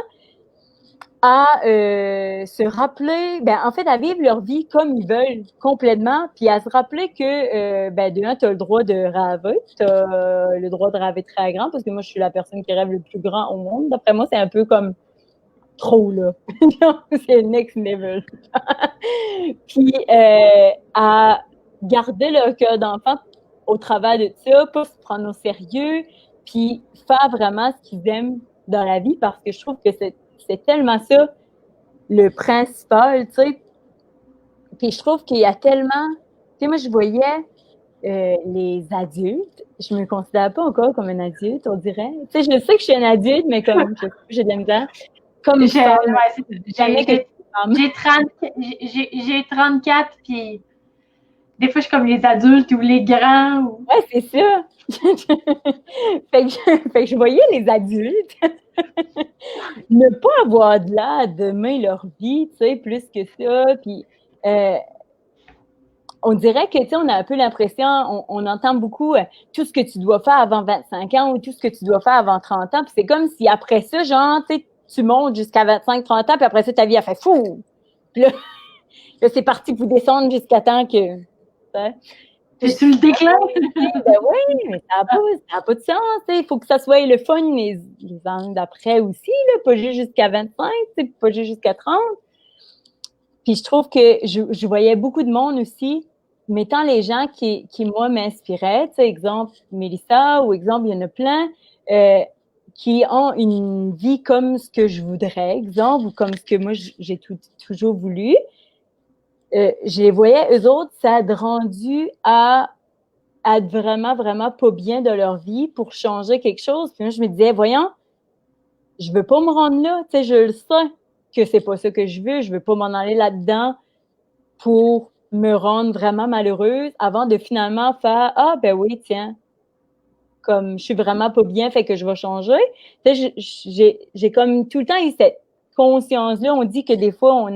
S2: à se rappeler, en fait, à vivre leur vie comme ils veulent complètement, puis à se rappeler que, de un, tu as le droit de rêver, tu as le droit de rêver très grand, parce que moi, je suis la personne qui rêve le plus grand au monde. D'après moi, c'est un peu comme trop, là. C'est next level. Puis, à garder leur cœur d'enfant au travers de ça, pas se prendre au sérieux, puis faire vraiment ce qu'ils aiment dans la vie, parce que je trouve que c'est tellement ça le principal, tu sais. Puis je trouve qu'il y a tellement... Tu sais, moi, je voyais les adultes. Je me considère pas encore comme un adulte, on dirait. Tu sais, je sais que je suis un adulte, mais comme j'ai de la misère. Comme jamais que
S1: j'ai 34, puis des fois, je suis comme les adultes ou les grands. Ou...
S2: Ouais, c'est ça. fait que je voyais les adultes ne pas avoir de là à demain leur vie, tu sais, plus que ça. Puis on dirait que, tu sais, on a un peu l'impression, on entend beaucoup tout ce que tu dois faire avant 25 ans ou tout ce que tu dois faire avant 30 ans. Puis c'est comme si après ça, genre, tu sais, tu montes jusqu'à 25-30 ans, puis après ça, ta vie a fait fou. Puis là, c'est parti pour descendre jusqu'à temps que...
S1: Puis tu le déclin.
S2: Ben oui, mais ça n'a pas de sens. Il faut que ça soit le fun les années d'après aussi, là, pas juste jusqu'à 25, pas juste jusqu'à 30. Puis je trouve que je voyais beaucoup de monde aussi, mettant les gens qui moi, m'inspiraient. Exemple, Mélissa, ou exemple, il y en a plein qui ont une vie comme ce que je voudrais, exemple, ou comme ce que moi, j'ai toujours voulu. Je les voyais, eux autres, ça a rendu à être vraiment, vraiment pas bien de leur vie pour changer quelque chose. Puis moi, je me disais, voyons, je veux pas me rendre là. Tu sais, je le sais que c'est pas ça que je veux. Je veux pas m'en aller là-dedans pour me rendre vraiment malheureuse avant de finalement faire, ah, ben oui, tiens, comme je suis vraiment pas bien, fait que je vais changer. Tu sais, j'ai comme tout le temps eu cette conscience-là. On dit que des fois,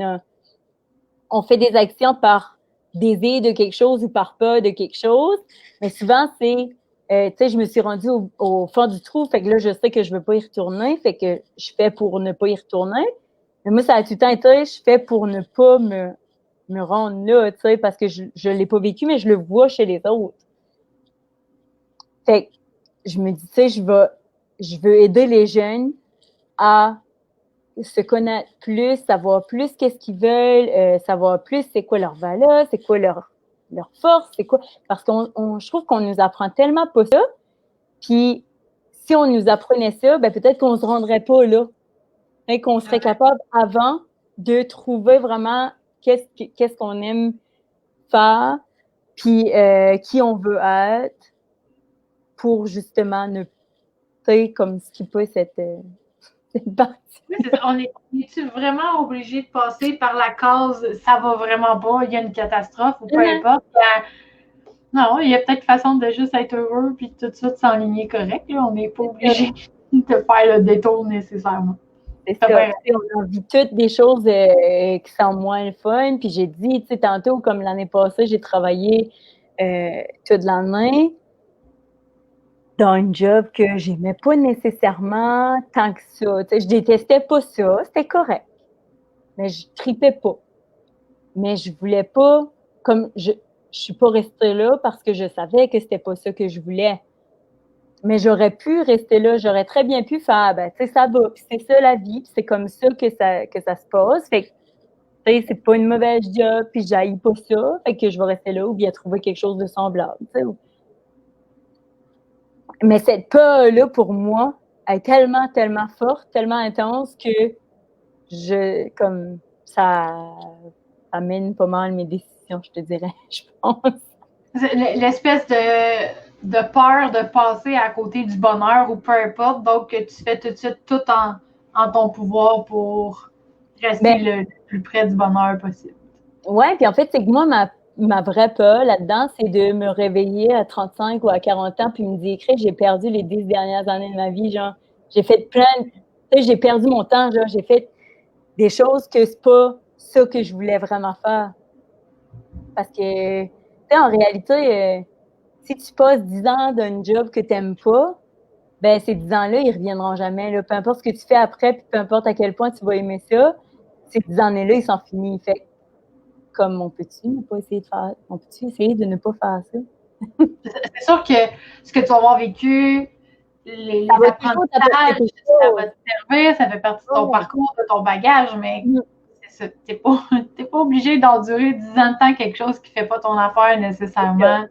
S2: on fait des actions par désir de quelque chose ou par peur de quelque chose. Mais souvent, c'est, tu sais, je me suis rendue au fond du trou, fait que là, je sais que je veux pas y retourner, fait que je fais pour ne pas y retourner. Mais moi, ça a tout le temps été, je fais pour ne pas me rendre là, tu sais, parce que je l'ai pas vécu, mais je le vois chez les autres. Fait que je me dis, tu sais, je veux aider les jeunes à se connaître plus, savoir plus qu'est-ce qu'ils veulent, savoir plus c'est quoi leur valeur, c'est quoi leur force, c'est quoi. Parce je trouve qu'on nous apprend tellement pas ça. Puis si on nous apprenait ça, ben peut-être qu'on se rendrait pas là. Et qu'on serait capable avant de trouver vraiment qu'est-ce qu'on aime faire, puis qui on veut être pour justement ne pas comme skipper cette partie.
S1: Oui, on est-tu vraiment obligé de passer par la case ça va vraiment pas, il y a une catastrophe ou peu importe? Non, il y a peut-être façon de juste être heureux puis tout de suite s'enligner correct. Là. On n'est pas obligé de faire le détour nécessairement.
S2: C'est ça. On a vu toutes des choses qui sont moins le fun. Puis j'ai dit, tu sais, tantôt, comme l'année passée, j'ai travaillé toute l'année dans un job que j'aimais pas nécessairement tant que ça. Tu sais, je détestais pas ça, c'était correct. Mais je tripais pas. Mais je voulais pas, comme je suis pas restée là parce que je savais que c'était pas ça que je voulais. Mais j'aurais pu rester là, j'aurais très bien pu faire, ben, tu sais, ça va, puis c'est ça la vie, puis c'est comme ça que ça se passe. Fait que, tu sais, c'est pas une mauvaise job, puis j'haïs pas ça, fait que je vais rester là ou bien trouver quelque chose de semblable, tu sais. Mais cette peur-là, pour moi, est tellement, tellement forte, tellement intense que comme, ça amène pas mal mes décisions, je te dirais, je pense.
S1: L'espèce de peur de passer à côté du bonheur ou peu importe, donc tu fais tout de suite tout en ton pouvoir pour rester le plus près du bonheur possible.
S2: Ouais, puis en fait, c'est que moi, ma vraie peur là-dedans, c'est de me réveiller à 35 ou à 40 ans puis me dire, j'ai perdu les 10 dernières années de ma vie, genre, j'ai fait tu sais, j'ai perdu mon temps, genre, j'ai fait des choses que c'est pas ça que je voulais vraiment faire. Parce que, tu sais, en réalité, si tu passes 10 ans d'un job que t'aimes pas, ben ces 10 ans-là, ils reviendront jamais, là. Peu importe ce que tu fais après, puis peu importe à quel point tu vas aimer ça, ces 10 années-là, ils sont finis. Fait comme on peut-tu essayer de ne pas faire ça?
S1: C'est sûr que ce que tu vas avoir vécu, les apprentissages, ça va te servir, ça fait partie de ton parcours, de ton bagage, mais c'est ça. T'es pas obligé d'endurer 10 ans de temps quelque chose qui fait pas ton affaire nécessairement.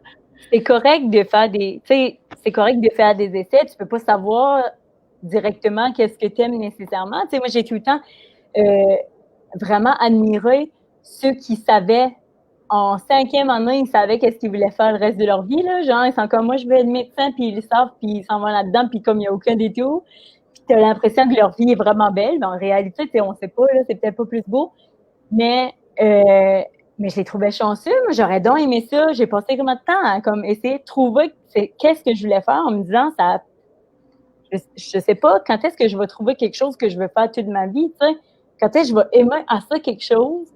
S2: C'est correct de faire c'est correct de faire des essais. Tu peux pas savoir directement qu'est-ce que tu aimes nécessairement. Tu sais, moi, j'ai tout le temps vraiment admiré ceux qui savaient en 5e année, ils savaient qu'est-ce qu'ils voulaient faire le reste de leur vie, là. Genre, ils sont comme moi, je veux être médecin, puis ils le savent, puis ils s'en vont là-dedans, puis comme il n'y a aucun détour, puis tu as l'impression que leur vie est vraiment belle. Mais en réalité, tu sais, on sait pas, là, c'est peut-être pas plus beau. Mais je les trouvais chanceux. Moi, j'aurais donc aimé ça. J'ai passé combien de temps à comme essayer de trouver qu'est-ce que je voulais faire en me disant ça. Je sais pas quand est-ce que je vais trouver quelque chose que je veux faire toute ma vie. Tu sais, quand est-ce que je vais aimer à ça quelque chose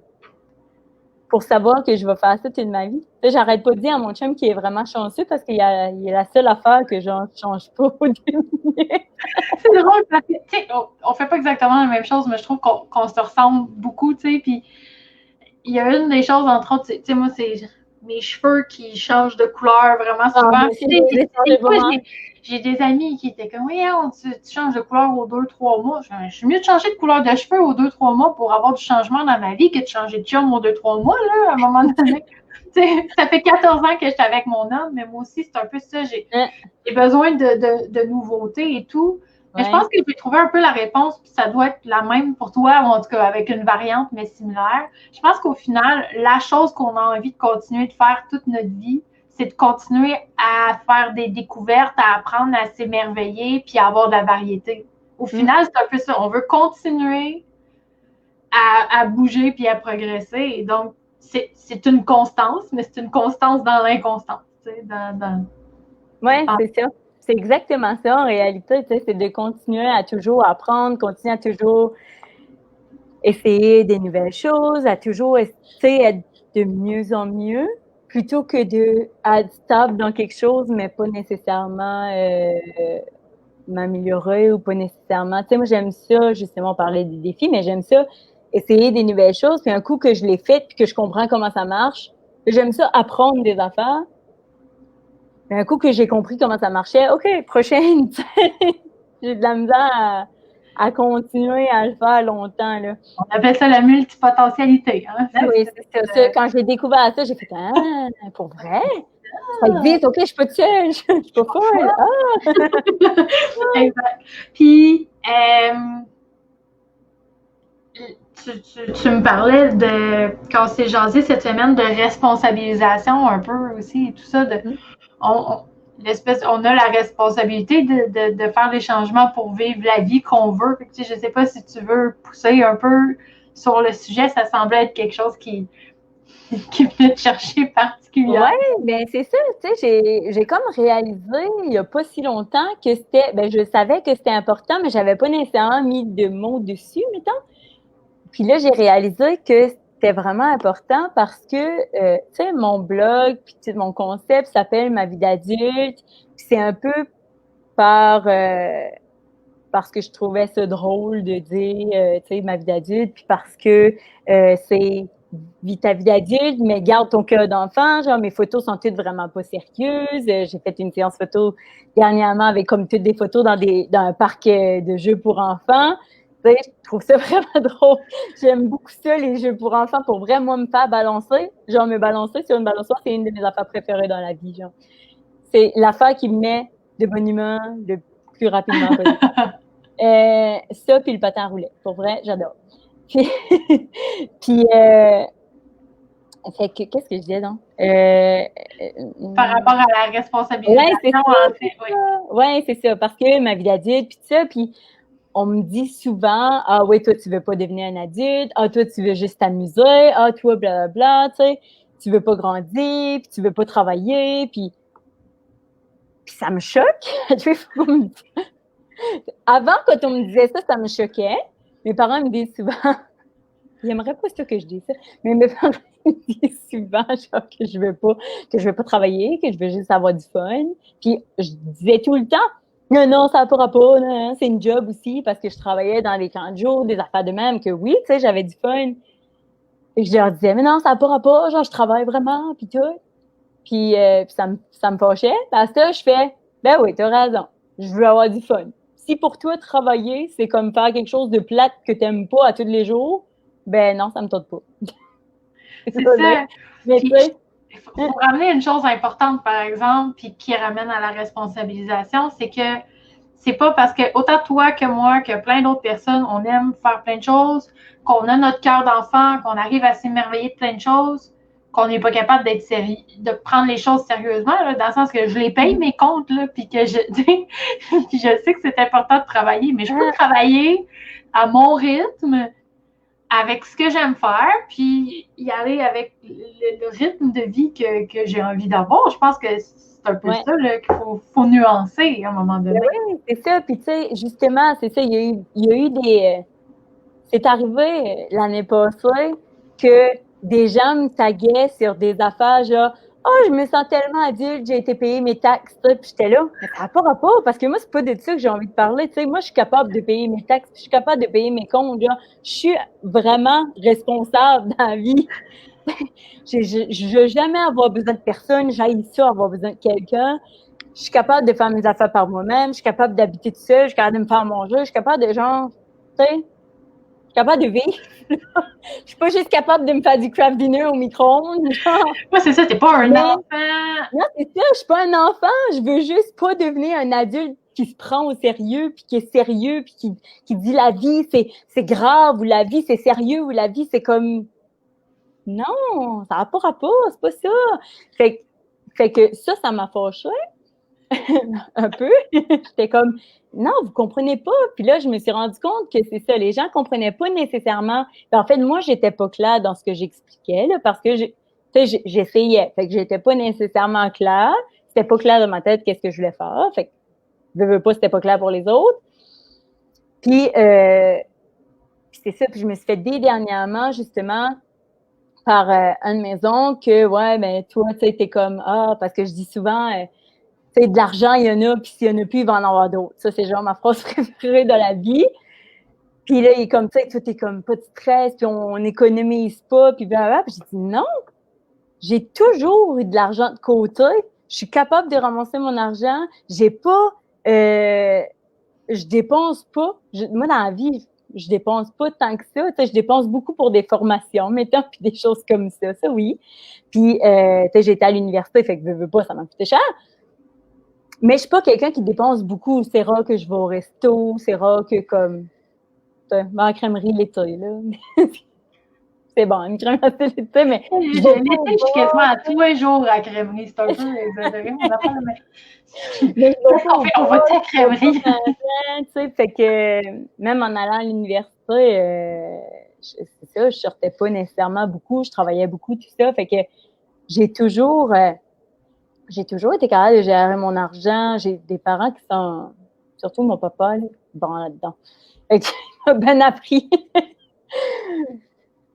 S2: pour savoir que je vais faire ça toute ma vie. Tu sais, j'arrête pas de dire à mon chum qu'il est vraiment chanceux parce qu'il y a la seule affaire que je change pas au début.
S1: C'est drôle parce que, tu sais, on fait pas exactement la même chose, mais je trouve qu'on se ressemble beaucoup, tu sais, puis il y a une des choses, entre autres, tu sais, moi, c'est mes cheveux qui changent de couleur vraiment souvent. J'ai des amis qui étaient comme, oui, tu changes de couleur aux 2-3 mois. Je suis mieux de changer de couleur de cheveux aux 2-3 mois pour avoir du changement dans ma vie que de changer de chum aux 2-3 mois, là, à un moment donné. Ça fait 14 ans que je suis avec mon homme, mais moi aussi, c'est un peu ça. J'ai besoin de nouveautés et tout. Mais je pense que j'ai trouvé un peu la réponse, puis ça doit être la même pour toi, ou en tout cas avec une variante, mais similaire. Je pense qu'au final, la chose qu'on a envie de continuer de faire toute notre vie, c'est de continuer à faire des découvertes, à apprendre à s'émerveiller, puis à avoir de la variété. Au final, c'est un peu ça. On veut continuer à bouger puis à progresser. Et donc, c'est une constance, mais c'est une constance dans l'inconstance.
S2: Oui, c'est ça. C'est exactement ça en réalité. C'est de continuer à toujours apprendre, continuer à toujours essayer des nouvelles choses, à toujours être de mieux en mieux, plutôt que d'être stable dans quelque chose, mais pas nécessairement m'améliorer ou pas nécessairement. Tu sais, moi, j'aime ça, justement, on parlait des défis, mais j'aime ça, essayer des nouvelles choses. Puis un coup que je l'ai fait, puis que je comprends comment ça marche, j'aime ça apprendre des affaires. Puis un coup que j'ai compris comment ça marchait, OK, prochaine. J'ai de la misère à continuer à le faire longtemps, là.
S1: On appelle ça la multipotentialité. Hein?
S2: Ah oui, c'est ça. Quand j'ai découvert ça, j'ai fait « Ah, pour vrai? Ça existe, OK, je suis pas toute seule, je suis pas folle. Ah! »
S1: Exact. Puis, tu me parlais de, quand c'est jasé cette semaine, de responsabilisation un peu aussi, et tout ça. On a la responsabilité de faire les changements pour vivre la vie qu'on veut. Fait que, je ne sais pas si tu veux pousser un peu sur le sujet, ça semblait être quelque chose qui venait te chercher particulièrement.
S2: Oui, bien c'est ça, tu sais, j'ai comme réalisé il n'y a pas si longtemps que c'était, ben je savais que c'était important, mais j'avais pas nécessairement mis de mots dessus, mettons. Puis là, j'ai réalisé que c'était vraiment important parce que, tu sais, mon blog, puis mon concept s'appelle Ma vie d'adulte. Puis c'est un peu parce que je trouvais ça drôle de dire, tu sais, ma vie d'adulte, puis parce que c'est vis ta vie d'adulte, mais garde ton cœur d'enfant. Genre, mes photos sont toutes vraiment pas sérieuses. J'ai fait une séance photo dernièrement avec comme toutes des photos dans un parc de jeux pour enfants. Tu sais, je trouve ça vraiment drôle. J'aime beaucoup ça, les jeux pour enfants, pour vraiment me faire balancer. Genre, me balancer sur une balançoire, c'est une de mes affaires préférées dans la vie, genre. C'est l'affaire qui me met de bonne humeur le plus rapidement possible. Ça, puis le patin à roulettes. Pour vrai, j'adore. Puis, fait que, qu'est-ce que je disais, donc?
S1: Par rapport à la responsabilisation,
S2: ouais, c'est ça,
S1: en fait, oui.
S2: Ouais, c'est ça. Parce que ma vie d'adulte, puis ça, puis on me dit souvent, ah oui, toi, tu veux pas devenir un adulte, ah, toi, tu veux juste t'amuser, ah, toi, blablabla, tu sais, tu veux pas grandir, puis tu veux pas travailler, puis ça me choque. Avant, quand on me disait ça, ça me choquait. Mes parents me disent souvent, ils aimeraient pas ça que je dise ça, mais mes parents me disent souvent genre que je veux pas travailler, que je veux juste avoir du fun. Puis je disais tout le temps, non, non, ça n'a pas rapport, non, c'est une job aussi, parce que je travaillais dans les camps de jour, des affaires de même, que oui, tu sais, j'avais du fun. Et je leur disais, mais non, ça n'a pas rapport, genre, je travaille vraiment, puis tout. Puis ça me fâchait. Parce que je fais, ben oui, t'as raison, je veux avoir du fun. Si pour toi, travailler, c'est comme faire quelque chose de plate que t'aimes pas à tous les jours, ben non, ça me tente pas.
S1: C'est ça.
S2: Mais tu sais,
S1: il faut ramener une chose importante, par exemple, puis qui ramène à la responsabilisation, c'est que c'est pas parce que autant toi que moi, que plein d'autres personnes, on aime faire plein de choses, qu'on a notre cœur d'enfant, qu'on arrive à s'émerveiller de plein de choses, qu'on n'est pas capable d'être sérieux, de prendre les choses sérieusement, là, dans le sens que je les paye mes comptes, là, puis que puis je sais que c'est important de travailler, mais je peux travailler à mon rythme, avec ce que j'aime faire, puis y aller avec le rythme de vie que j'ai envie d'avoir. Je pense que c'est un peu ça qu'il faut nuancer à un moment donné.
S2: Oui, c'est ça. Puis tu sais, justement, c'est ça, il y a eu des... c'est arrivé l'année passée que des gens me taguaient sur des affaires genre « Oh, je me sens tellement adulte, j'ai été payer mes taxes. » Puis j'étais là, mais ça n'a pas rapport, parce que moi, c'est pas de ça que j'ai envie de parler. Tu sais, moi, je suis capable de payer mes taxes, je suis capable de payer mes comptes. Genre, je suis vraiment responsable dans la vie. Je veux jamais avoir besoin de personne, j'aille ça avoir besoin de quelqu'un. Je suis capable de faire mes affaires par moi-même, je suis capable d'habiter tout seul, je suis capable de me faire manger, je suis capable de genre, tu sais, capable de vivre. Je suis pas juste capable de me faire du craft dinner au micro-ondes.
S1: Moi, c'est ça, t'es pas un enfant.
S2: Non, c'est ça, je suis pas un enfant. Je veux juste pas devenir un adulte qui se prend au sérieux, puis qui est sérieux, puis qui dit la vie, c'est grave, ou la vie, c'est sérieux, ou la vie, c'est comme... Non, ça n'a pas rapport, c'est pas ça. Fait que ça m'a fâchée. Un peu. J'étais comme, non, vous comprenez pas. Puis là, je me suis rendu compte que c'est ça. Les gens comprenaient pas nécessairement. Puis en fait, moi, j'étais pas claire dans ce que j'expliquais, là, parce que j'essayais. Fait que j'étais pas nécessairement claire. C'était pas clair dans ma tête qu'est-ce que je voulais faire. Fait que, je veux pas, c'était pas clair pour les autres. Puis, c'est ça. Puis je me suis fait dire dernièrement, justement, par une maison que, ouais, ben, toi, tu sais, t'es comme, parce que je dis souvent, sais, de l'argent, il y en a, puis s'il y en a plus, il va en avoir d'autres. Ça, c'est genre ma phrase préférée de la vie. Puis là, il est comme, tu sais, tout est comme pas de stress, puis on n'économise pas, puis blablabla. Puis j'ai dit non, j'ai toujours eu de l'argent de côté. Je suis capable de ramasser mon argent. J'ai pas, je dépense pas. Moi, dans la vie, je dépense pas tant que ça. Tu sais, je dépense beaucoup pour des formations, mettons, puis des choses comme ça. Ça, oui. Puis, tu sais, j'étais à l'université, fait que je veux pas, ça m'a coûté cher. Mais je suis pas quelqu'un qui dépense beaucoup. C'est rare que je vais au resto. C'est rare que, comme, ma crèmerie l'été, là. C'est bon, une crème glacée l'été, mais
S1: l'été, je suis quasiment à tous les jours à la crèmerie. C'est un peu exagéré, mon affaire, mais on va à la crèmerie.
S2: Tu sais, fait que même en allant à l'université, c'est ça, je sortais pas nécessairement beaucoup, je travaillais beaucoup, tout ça, fait que j'ai toujours été capable de gérer mon argent. J'ai des parents qui sont, surtout mon papa, là, bon là-dedans. Fait qu'il m'a bien appris.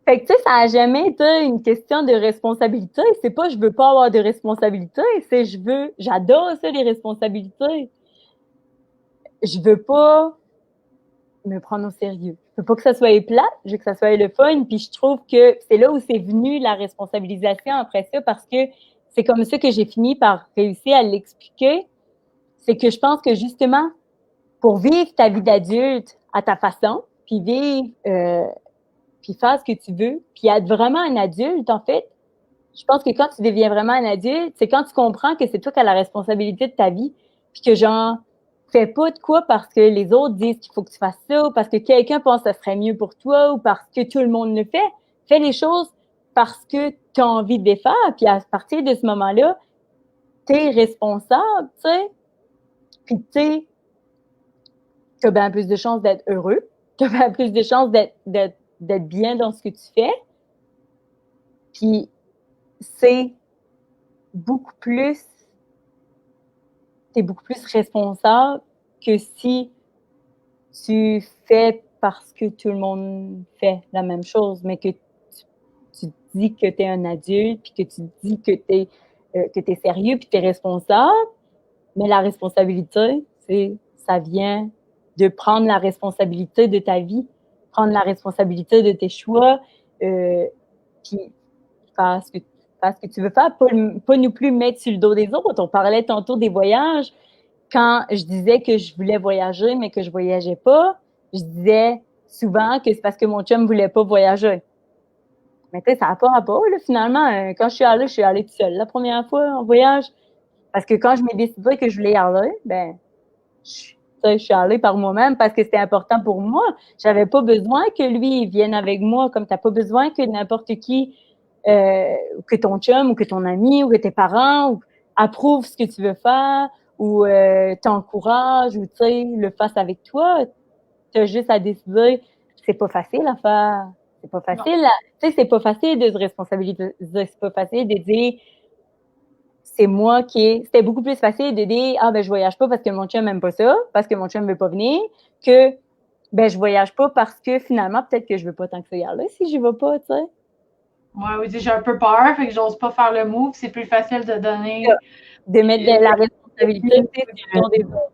S2: Fait que, tu sais, ça n'a jamais été une question de responsabilité. C'est pas je veux pas avoir de responsabilité, c'est j'adore ça, les responsabilités. Je veux pas me prendre au sérieux. Je veux pas que ça soit plate, je veux que ça soit le fun. Puis je trouve que c'est là où c'est venu la responsabilisation après ça, parce que c'est comme ça que j'ai fini par réussir à l'expliquer. C'est que je pense que justement, pour vivre ta vie d'adulte à ta façon, puis puis faire ce que tu veux, puis être vraiment un adulte, en fait, je pense que quand tu deviens vraiment un adulte, c'est quand tu comprends que c'est toi qui as la responsabilité de ta vie, puis que genre, fais pas de quoi parce que les autres disent qu'il faut que tu fasses ça, ou parce que quelqu'un pense que ça serait mieux pour toi, ou parce que tout le monde le fait. Fais les choses parce que tu as envie de les faire, puis à partir de ce moment-là, tu es responsable, tu sais, puis tu sais, tu as bien plus de chances d'être heureux, tu as bien plus de chances d'être bien dans ce que tu fais, puis c'est beaucoup plus, t'es beaucoup plus responsable que si tu fais parce que tout le monde fait la même chose, mais que tu dis que tu es un adulte, puis que tu dis que tu es sérieux, puis tu es responsable, mais la responsabilité, ça vient de prendre la responsabilité de ta vie, prendre la responsabilité de tes choix, puis faire ce que tu veux faire, pas nous plus mettre sur le dos des autres. On parlait tantôt des voyages. Quand je disais que je voulais voyager, mais que je voyageais pas, je disais souvent que c'est parce que mon chum voulait pas voyager. Mais tu sais, ça n'a pas rapport, là, finalement. Quand je suis allée toute seule la première fois en voyage. Parce que quand je m'ai décidé que je voulais y aller, ben, je suis allée par moi-même parce que c'était important pour moi. J'avais pas besoin que lui vienne avec moi, comme t'as pas besoin que n'importe qui, que ton chum ou que ton ami ou que tes parents approuvent ce que tu veux faire ou t'encouragent ou tu sais le fassent avec toi. T'as juste à décider. C'est pas facile à faire. C'est pas facile. Tu sais, c'est pas facile de se responsabiliser. C'est pas facile de dire c'est moi c'était beaucoup plus facile de dire ben je voyage pas parce que mon chum aime pas ça, parce que mon chum veut pas venir, que ben je voyage pas parce que finalement peut-être que je veux pas tant que ça y aller si j'y vais pas, tu sais.
S1: Moi oui, j'ai un peu peur, fait que j'ose pas faire le move, c'est plus facile de donner
S2: de mettre de la responsabilité sur des autres.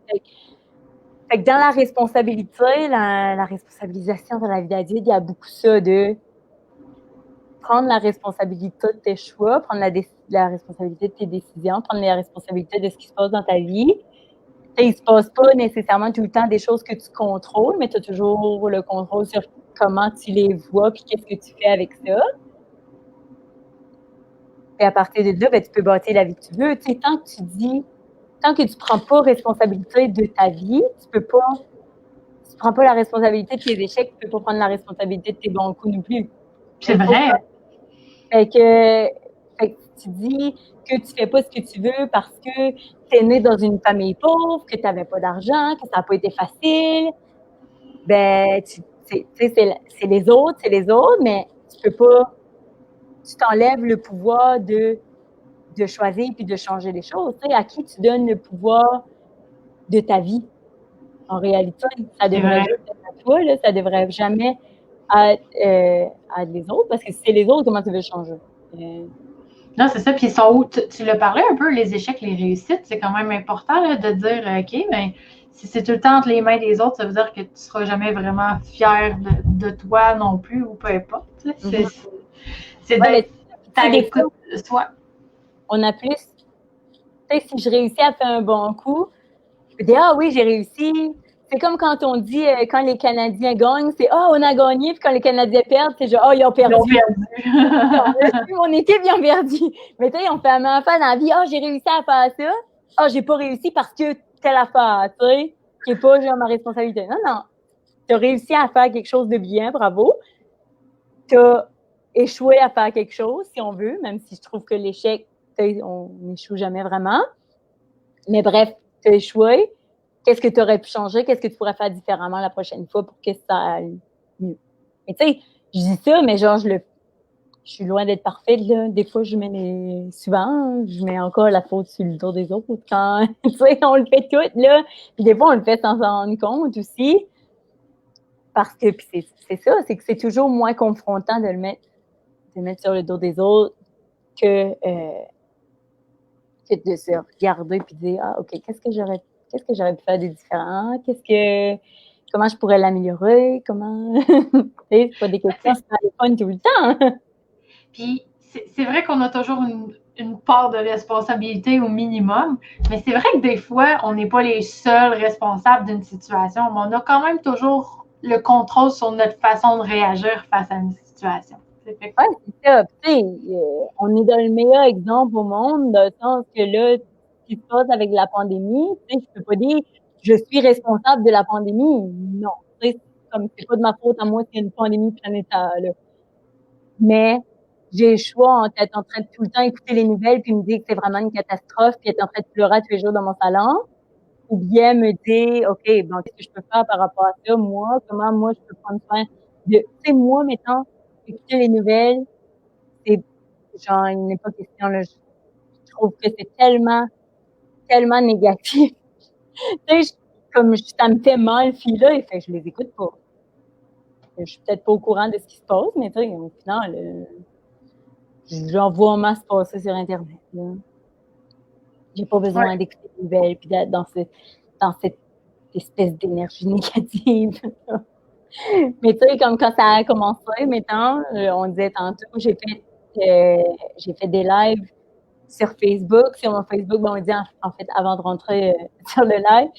S2: Fait que dans la responsabilité, la responsabilisation dans la vie d'adulte, il y a beaucoup ça de prendre la responsabilité de tes choix, prendre la responsabilité de tes décisions, prendre la responsabilité de ce qui se passe dans ta vie. Il ne se passe pas nécessairement tout le temps des choses que tu contrôles, mais tu as toujours le contrôle sur comment tu les vois puis qu'est-ce que tu fais avec ça. Et à partir de là, ben, tu peux bâtir la vie que tu veux. Tu sais, tant que tu ne prends pas responsabilité de ta vie, tu prends pas la responsabilité de tes échecs, tu ne peux pas prendre la responsabilité de tes bons coups non plus.
S1: C'est vrai.
S2: Fait que tu dis que tu fais pas ce que tu veux parce que tu es né dans une famille pauvre, que tu n'avais pas d'argent, que ça n'a pas été facile. Ben, tu sais, c'est les autres, mais tu t'enlèves le pouvoir de choisir puis de changer les choses. Tu sais, à qui tu donnes le pouvoir de ta vie? En réalité, ça devrait juste être à toi, là, ça devrait jamais être les autres, parce que si c'est les autres, comment tu veux changer?
S1: Non, c'est ça. Puis ils sont où? Tu l'as parlé un peu, les échecs, les réussites, c'est quand même important là, de dire, OK, mais si c'est tout le temps entre les mains des autres, ça veut dire que tu ne seras jamais vraiment fier de toi non plus, ou peu importe. C'est d'être à l'écoute de soi.
S2: On a plus, tu sais, si je réussis à faire un bon coup, je peux dire, ah oui, j'ai réussi. C'est comme quand on dit, quand les Canadiens gagnent, c'est, ah, on a gagné, puis quand les Canadiens perdent, c'est genre, ah, ils ont perdu. Mon équipe, ils ont perdu. Mais tu sais, on fait la même affaire dans la vie, ah, j'ai réussi à faire ça. Ah, j'ai pas réussi parce que telle affaire, tu sais, qui est pas genre ma responsabilité. Non, non. Tu as réussi à faire quelque chose de bien, bravo. Tu as échoué à faire quelque chose, si on veut, même si je trouve que l'échec, on n'échoue jamais vraiment. Mais bref, tu as échoué. Qu'est-ce que tu aurais pu changer? Qu'est-ce que tu pourrais faire différemment la prochaine fois pour que ça aille mieux? Mais tu sais, je dis ça, mais genre, je suis loin d'être parfaite, là. Des fois, souvent, je mets encore la faute sur le dos des autres quand, tu sais, on le fait tout, là. Puis des fois, on le fait sans s'en rendre compte aussi. Parce que, puis c'est ça, c'est que c'est toujours moins confrontant de le mettre sur le dos des autres que de se regarder puis de dire, ah, OK, qu'est-ce que j'aurais pu faire de différent? Comment je pourrais l'améliorer? C'est pas des questions sur le téléphone tout le temps.
S1: Puis, c'est vrai qu'on a toujours une part de responsabilité au minimum, mais c'est vrai que des fois, on n'est pas les seuls responsables d'une situation, mais on a quand même toujours le contrôle sur notre façon de réagir face à une situation.
S2: Oui, c'est ça. Tu sais, on est dans le meilleur exemple au monde, dans le sens que là, ce qui se passe avec la pandémie, tu sais, je peux pas dire je suis responsable de la pandémie. Non. Tu sais, c'est pas de ma faute à moi s'il y a une pandémie planétaire, là. Mais j'ai le choix entre être en train de tout le temps écouter les nouvelles puis me dire que c'est vraiment une catastrophe puis être en train de pleurer tous les jours dans mon salon, ou bien me dire, OK, bon, qu'est-ce que je peux faire par rapport à ça, moi? Comment moi, je peux prendre soin de, tu sais, moi, mettons, écouter les nouvelles, c'est genre, il n'est pas question, là, je trouve que c'est tellement, tellement négatif. Tu sais, ça me fait mal, fille-là, et fait que je les écoute pas. Je suis peut-être pas au courant de ce qui se passe, mais tu sais, au final, j'en vois en masse passer sur Internet, là. J'ai pas besoin d'écouter des nouvelles puis d'être dans cette espèce d'énergie négative. Mais tu sais, comme quand ça a commencé, mettons, on disait tantôt, j'ai fait des lives sur Facebook. Sur mon Facebook, on dit en fait, avant de rentrer sur le live,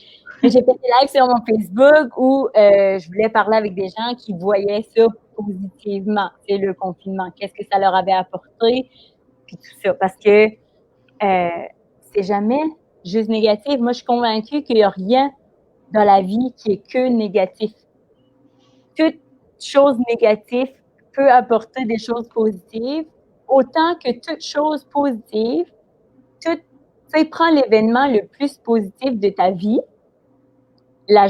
S2: mais j'ai fait des lives sur mon Facebook où je voulais parler avec des gens qui voyaient ça positivement, tu sais, le confinement, qu'est-ce que ça leur avait apporté, puis tout ça, parce que c'est jamais juste négatif. Moi, je suis convaincue qu'il n'y a rien dans la vie qui est que négatif. Toute chose négative peut apporter des choses positives, autant que toute chose positive, tu sais, prends l'événement le plus positif de ta vie, la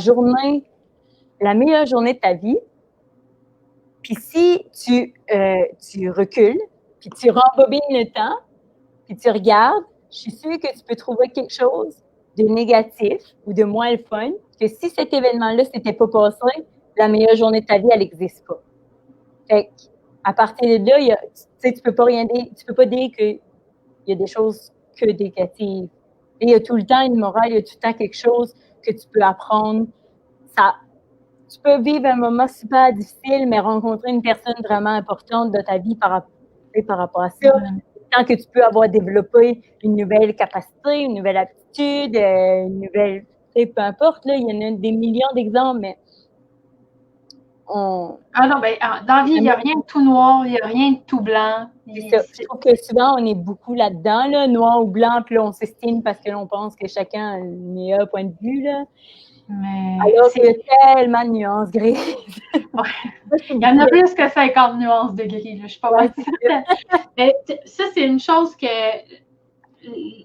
S2: meilleure journée de ta vie, puis si tu recules, puis tu rembobines le temps, puis tu regardes, je suis sûre que tu peux trouver quelque chose de négatif ou de moins le fun, que si cet événement-là s'était pas passé, la meilleure journée de ta vie, elle n'existe pas. Fait à partir de là, tu peux pas rien dire, tu peux pas dire qu'il y a des choses que négatives. Et il y a tout le temps une morale, il y a tout le temps quelque chose que tu peux apprendre. Tu peux vivre un moment super difficile, mais rencontrer une personne vraiment importante de ta vie par rapport à ça. Tant que tu peux avoir développé une nouvelle capacité, une nouvelle aptitude, une nouvelle, peu importe, là, il y en a des millions d'exemples, mais
S1: dans la vie, il n'y a rien de tout noir, il n'y a rien de tout blanc.
S2: C'est ça. Je trouve que souvent, on est beaucoup là-dedans, là, noir ou blanc, puis là, on s'estime parce que l'on pense que chacun a un meilleur point de vue, là.
S1: Mais
S2: alors qu'il y a tellement de nuances grises.
S1: Il y en a plus que 50 nuances de gris, là, je suis pas mal. Mais ça, c'est une chose que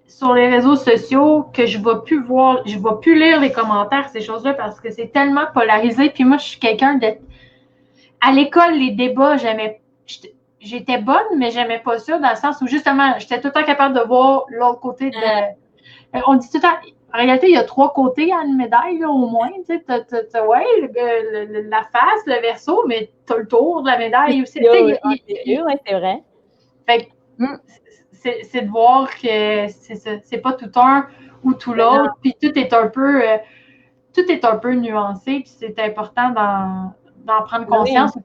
S1: sur les réseaux sociaux que je ne vais plus voir, je ne vais plus lire les commentaires, ces choses-là, parce que c'est tellement polarisé. Puis moi, je suis quelqu'un de... À l'école, les débats, j'étais bonne, mais j'aimais pas ça, dans le sens où, justement, j'étais tout le temps capable de voir l'autre côté de... On dit tout le temps... En réalité, il y a 3 côtés à une médaille, là, au moins. Tu sais, la face, le verso, mais tu as le tour de la médaille aussi.
S2: Oui, c'est vrai.
S1: Fait que, c'est de voir que c'est pas tout un ou tout l'autre, puis tout est un peu nuancé, puis c'est important d'en prendre conscience.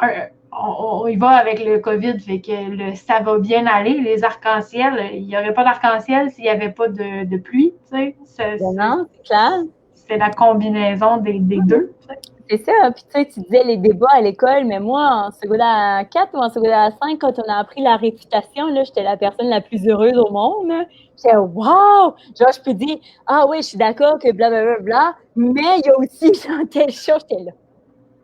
S1: Oui. On y va avec le COVID, fait que ça va bien aller. Les arcs-en-ciel, il n'y aurait pas d'arc-en-ciel s'il n'y avait pas de pluie, tu sais.
S2: Non, c'est clair.
S1: C'est la combinaison des deux.
S2: C'est ça. Puis tu sais, tu disais les débats à l'école, mais moi, en secondaire 4 ou en secondaire 5, quand on a appris la réfutation, là, j'étais la personne la plus heureuse au monde. J'étais « wow! » Genre, je peux dire « ah oui, je suis d'accord que blablabla, bla, mais il y a aussi telle chose. » J'étais là.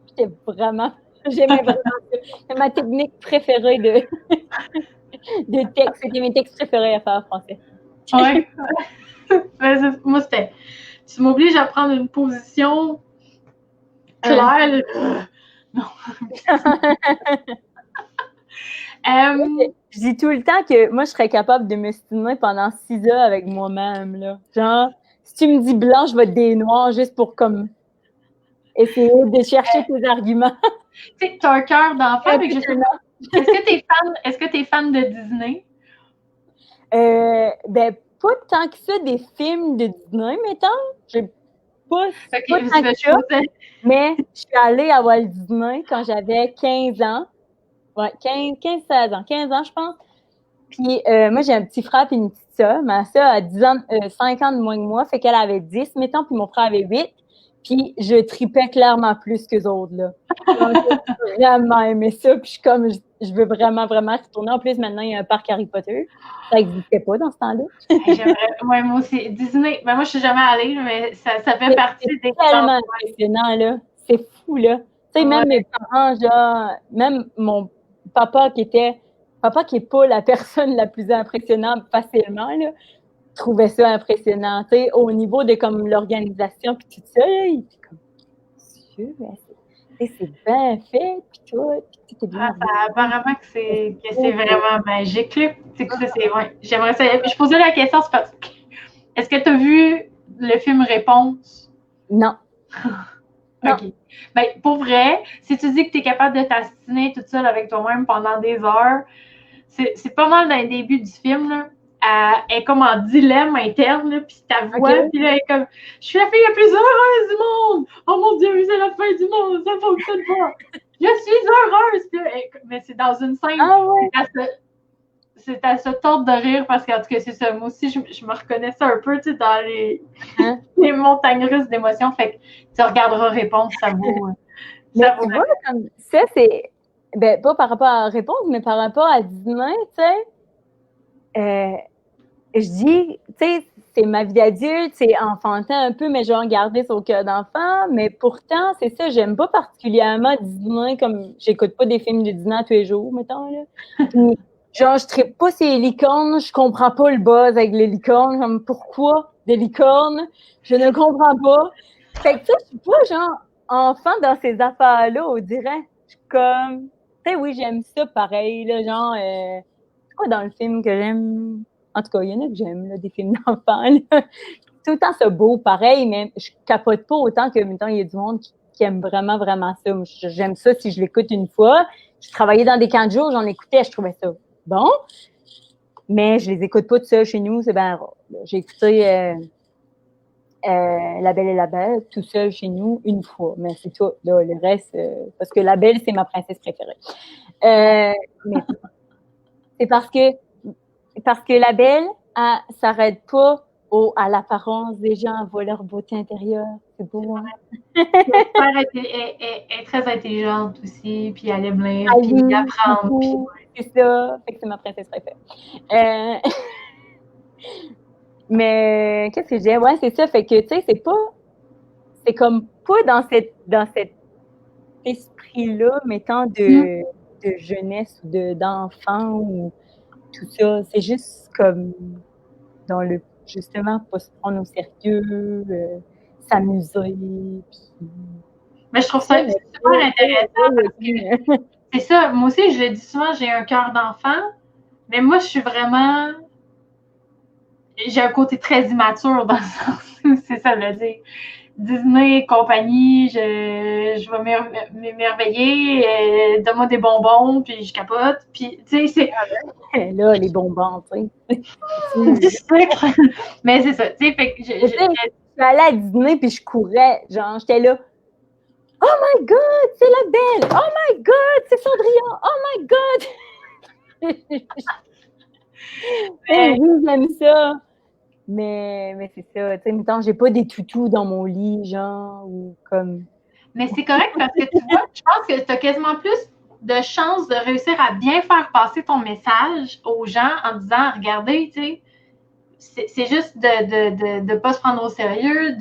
S2: J'étais vraiment... J'aimais vraiment ça. C'est ma technique préférée de texte. C'était mes textes préférés à faire en français.
S1: Oui. Moi, c'était... Tu m'obliges à prendre une position claire. Non.
S2: Je dis tout le temps que moi, je serais capable de me stimuler pendant 6 heures avec moi-même. Là. Genre, si tu me dis blanc, je vais te dire noir juste pour comme essayer de chercher tes arguments.
S1: Tu sais, tu as un cœur d'enfant. Est-ce que tu es fan de Disney?
S2: Ben, pas tant que ça des films de Disney, mettons. J'ai pas tant que ça. Mais je suis allée à Walt Disney quand j'avais 15 ans. Ouais, 16 ans. 15 ans, je pense. Puis moi, j'ai un petit frère et une petite sœur. Ma sœur a 5 ans de moins que moi, fait qu'elle avait 10, mettons, puis mon frère avait 8. Puis je tripais clairement plus qu'eux autres, là. J'ai vraiment aimé ça, puis je suis comme, je veux vraiment, vraiment retourner. En plus, maintenant, il y a un parc Harry Potter. Ça n'existait pas dans ce temps-là.
S1: Ouais, moi aussi. Disney, ben moi, je suis jamais allée, mais ça fait partie des...
S2: C'est tellement impressionnant, là. C'est fou, là. Tu sais, même mes parents, genre, même mon papa qui est pas la personne la plus impressionnante facilement, là, trouvait ça impressionnant, tu sais, au niveau de comme l'organisation puis tout ça, là, il était comme Dieu, c'est bien fait puis tout, puis tout est bien.
S1: Apparemment que c'est vraiment magique, là. J'aimerais ça. Je posais la question, c'est parce que est-ce que tu as vu le film Réponse?
S2: Non.
S1: OK. Ben, pour vrai, si tu dis que tu es capable de t'astiner toute seule avec toi-même pendant des heures, c'est pas mal dans le début du film, là. Elle est comme en dilemme interne, là, puis ta voix, puis là, elle est comme « Je suis la fille la plus heureuse du monde! Oh mon Dieu, c'est la fin du monde! Ça fonctionne pas! Je suis heureuse! » Mais c'est dans une scène, c'est à se tordre de rire, parce qu'en tout cas, c'est ça. Moi aussi, je me reconnaissais un peu, tu sais, dans les montagnes russes d'émotions. Fait que tu regarderas Réponse, ça vaut...
S2: Mais tu vois, comme ça, c'est... Ben, pas par rapport à Réponse, mais par rapport à Disney, tu sais... je dis, tu sais, c'est ma vie d'adulte, c'est enfantin un peu, mais genre garder son cœur d'enfant. Mais pourtant, c'est ça, j'aime pas particulièrement Disney, comme j'écoute pas des films de Disney tous les jours, mettons, là. Puis, genre, je trippe pas ces licornes, je comprends pas le buzz avec les licornes, comme pourquoi des licornes, je ne comprends pas. Fait que ça, je suis pas genre enfant dans ces affaires-là, on dirait. Je suis comme, tu sais, oui, j'aime ça pareil, là, genre, c'est quoi dans le film que j'aime? En tout cas, il y en a que j'aime, là, des films d'enfants, là. Tout le temps, c'est beau, pareil, mais je capote pas autant que, mettons, il y a du monde qui aime vraiment, vraiment ça. J'aime ça si je l'écoute une fois. Je travaillais dans des camps de jour, j'en écoutais, je trouvais ça bon. Mais je les écoute pas tout seul chez nous, c'est bien rare. J'ai écouté La Belle et la Bête tout seul chez nous une fois, mais c'est tout. Là, le reste, parce que La Belle, c'est ma princesse préférée. Mais c'est parce que La Belle, elle s'arrête pas à l'apparence des gens, elle voit leur beauté intérieure. C'est beau, hein?
S1: Elle est très intelligente aussi, puis elle aime lire, puis apprendre.
S2: C'est ça, fait que c'est ma princesse préférée. Mais qu'est-ce que je disais? Ouais, c'est ça, fait que, tu sais, c'est comme pas dans cet esprit-là, mettant de jeunesse ou d'enfant ou tout ça. C'est juste comme dans le, justement, pas se prendre au sérieux, s'amuser. Puis...
S1: Mais je trouve ça super intéressant parce que c'est ça. Moi aussi, je le dis souvent, j'ai un cœur d'enfant, mais moi, je suis vraiment... J'ai un côté très immature dans le sens où c'est ça, le dire. Disney et compagnie, je je vais m'émerveiller, donne-moi des bonbons, puis je capote. Puis, tu sais,
S2: c'est... Là, les bonbons, tu sais.
S1: Du sucre. Mais c'est ça, tu sais, fait que
S2: je suis allée à dîner, puis je courais, genre, j'étais là. Oh my God, c'est la belle! Oh my God, c'est Cendrillon! Oh my God! Oui, j'aime ça. Mais c'est ça, tu sais, mettons, j'ai pas des toutous dans mon lit, genre, ou comme...
S1: Mais c'est correct parce que tu vois, je pense que tu as quasiment plus de chances de réussir à bien faire passer ton message aux gens en disant, regardez, tu sais, c'est juste de pas se prendre au sérieux,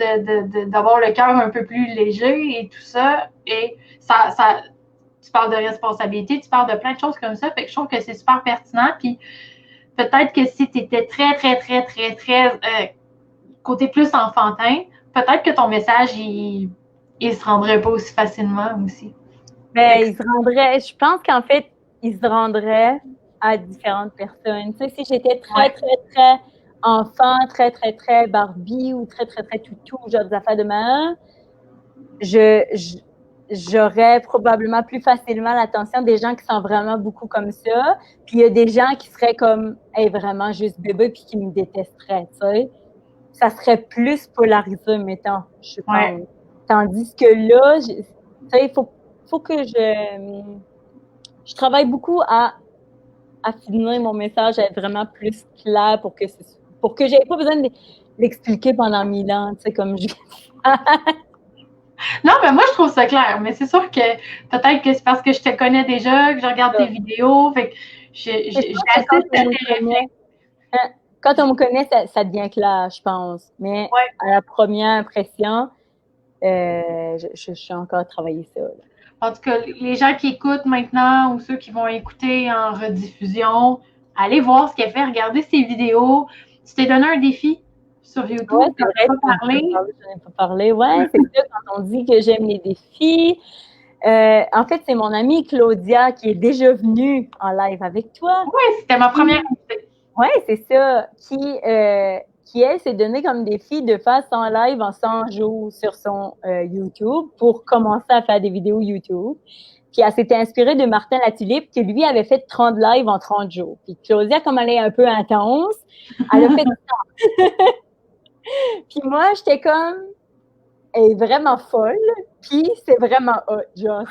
S1: d'avoir le cœur un peu plus léger et tout ça. Et tu parles de responsabilité, tu parles de plein de choses comme ça. Fait que je trouve que c'est super pertinent. Puis peut-être que si tu étais très côté plus enfantin, peut-être que ton message, il se rendrait pas aussi facilement aussi.
S2: Ben, il se rendrait, je pense qu'en fait, il se rendrait à différentes personnes. Tu sais, si j'étais très enfant, très Barbie ou très toutou, genre des affaires de main, j'aurais probablement plus facilement l'attention des gens qui sont vraiment beaucoup comme ça. Puis il y a des gens qui seraient comme, hey, vraiment juste bébé, puis qui me détesteraient, tu sais. Ça serait plus polarisé, mettons, je pense. Ouais. Tandis que là, tu sais, il faut que je travaille beaucoup à affiner mon message, à être vraiment plus clair pour que j'aie pas besoin de l'expliquer pendant 1000 ans, tu sais, comme je...
S1: Non, mais moi, je trouve ça clair. Mais c'est sûr que peut-être que c'est parce que je te connais déjà, que je regarde tes vidéos. Fait que j'ai assez de
S2: quand on me connaît, ça devient clair, je pense. Mais à la première impression, je suis encore à travailler ça. Là.
S1: En tout cas, les gens qui écoutent maintenant ou ceux qui vont écouter en rediffusion, allez voir ce qu'elle fait, regardez ses vidéos. Tu t'es donné un défi sur YouTube,
S2: ouais, tu n'en ai pas parlé. Ouais, c'est ça, quand on dit que j'aime les défis. En fait, c'est mon amie Claudia qui est déjà venue en live avec toi.
S1: Oui, c'était ma première invitée.
S2: Oui, c'est ça. Qui elle, s'est donné comme défi de faire son live en 100 jours sur son YouTube pour commencer à faire des vidéos YouTube. Puis elle s'était inspirée de Martin Latulippe qui, lui, avait fait 30 lives en 30 jours. Puis Claudia, comme elle est un peu intense, elle a fait ça. Puis moi, j'étais comme... Elle est vraiment folle, puis c'est vraiment hot. Genre,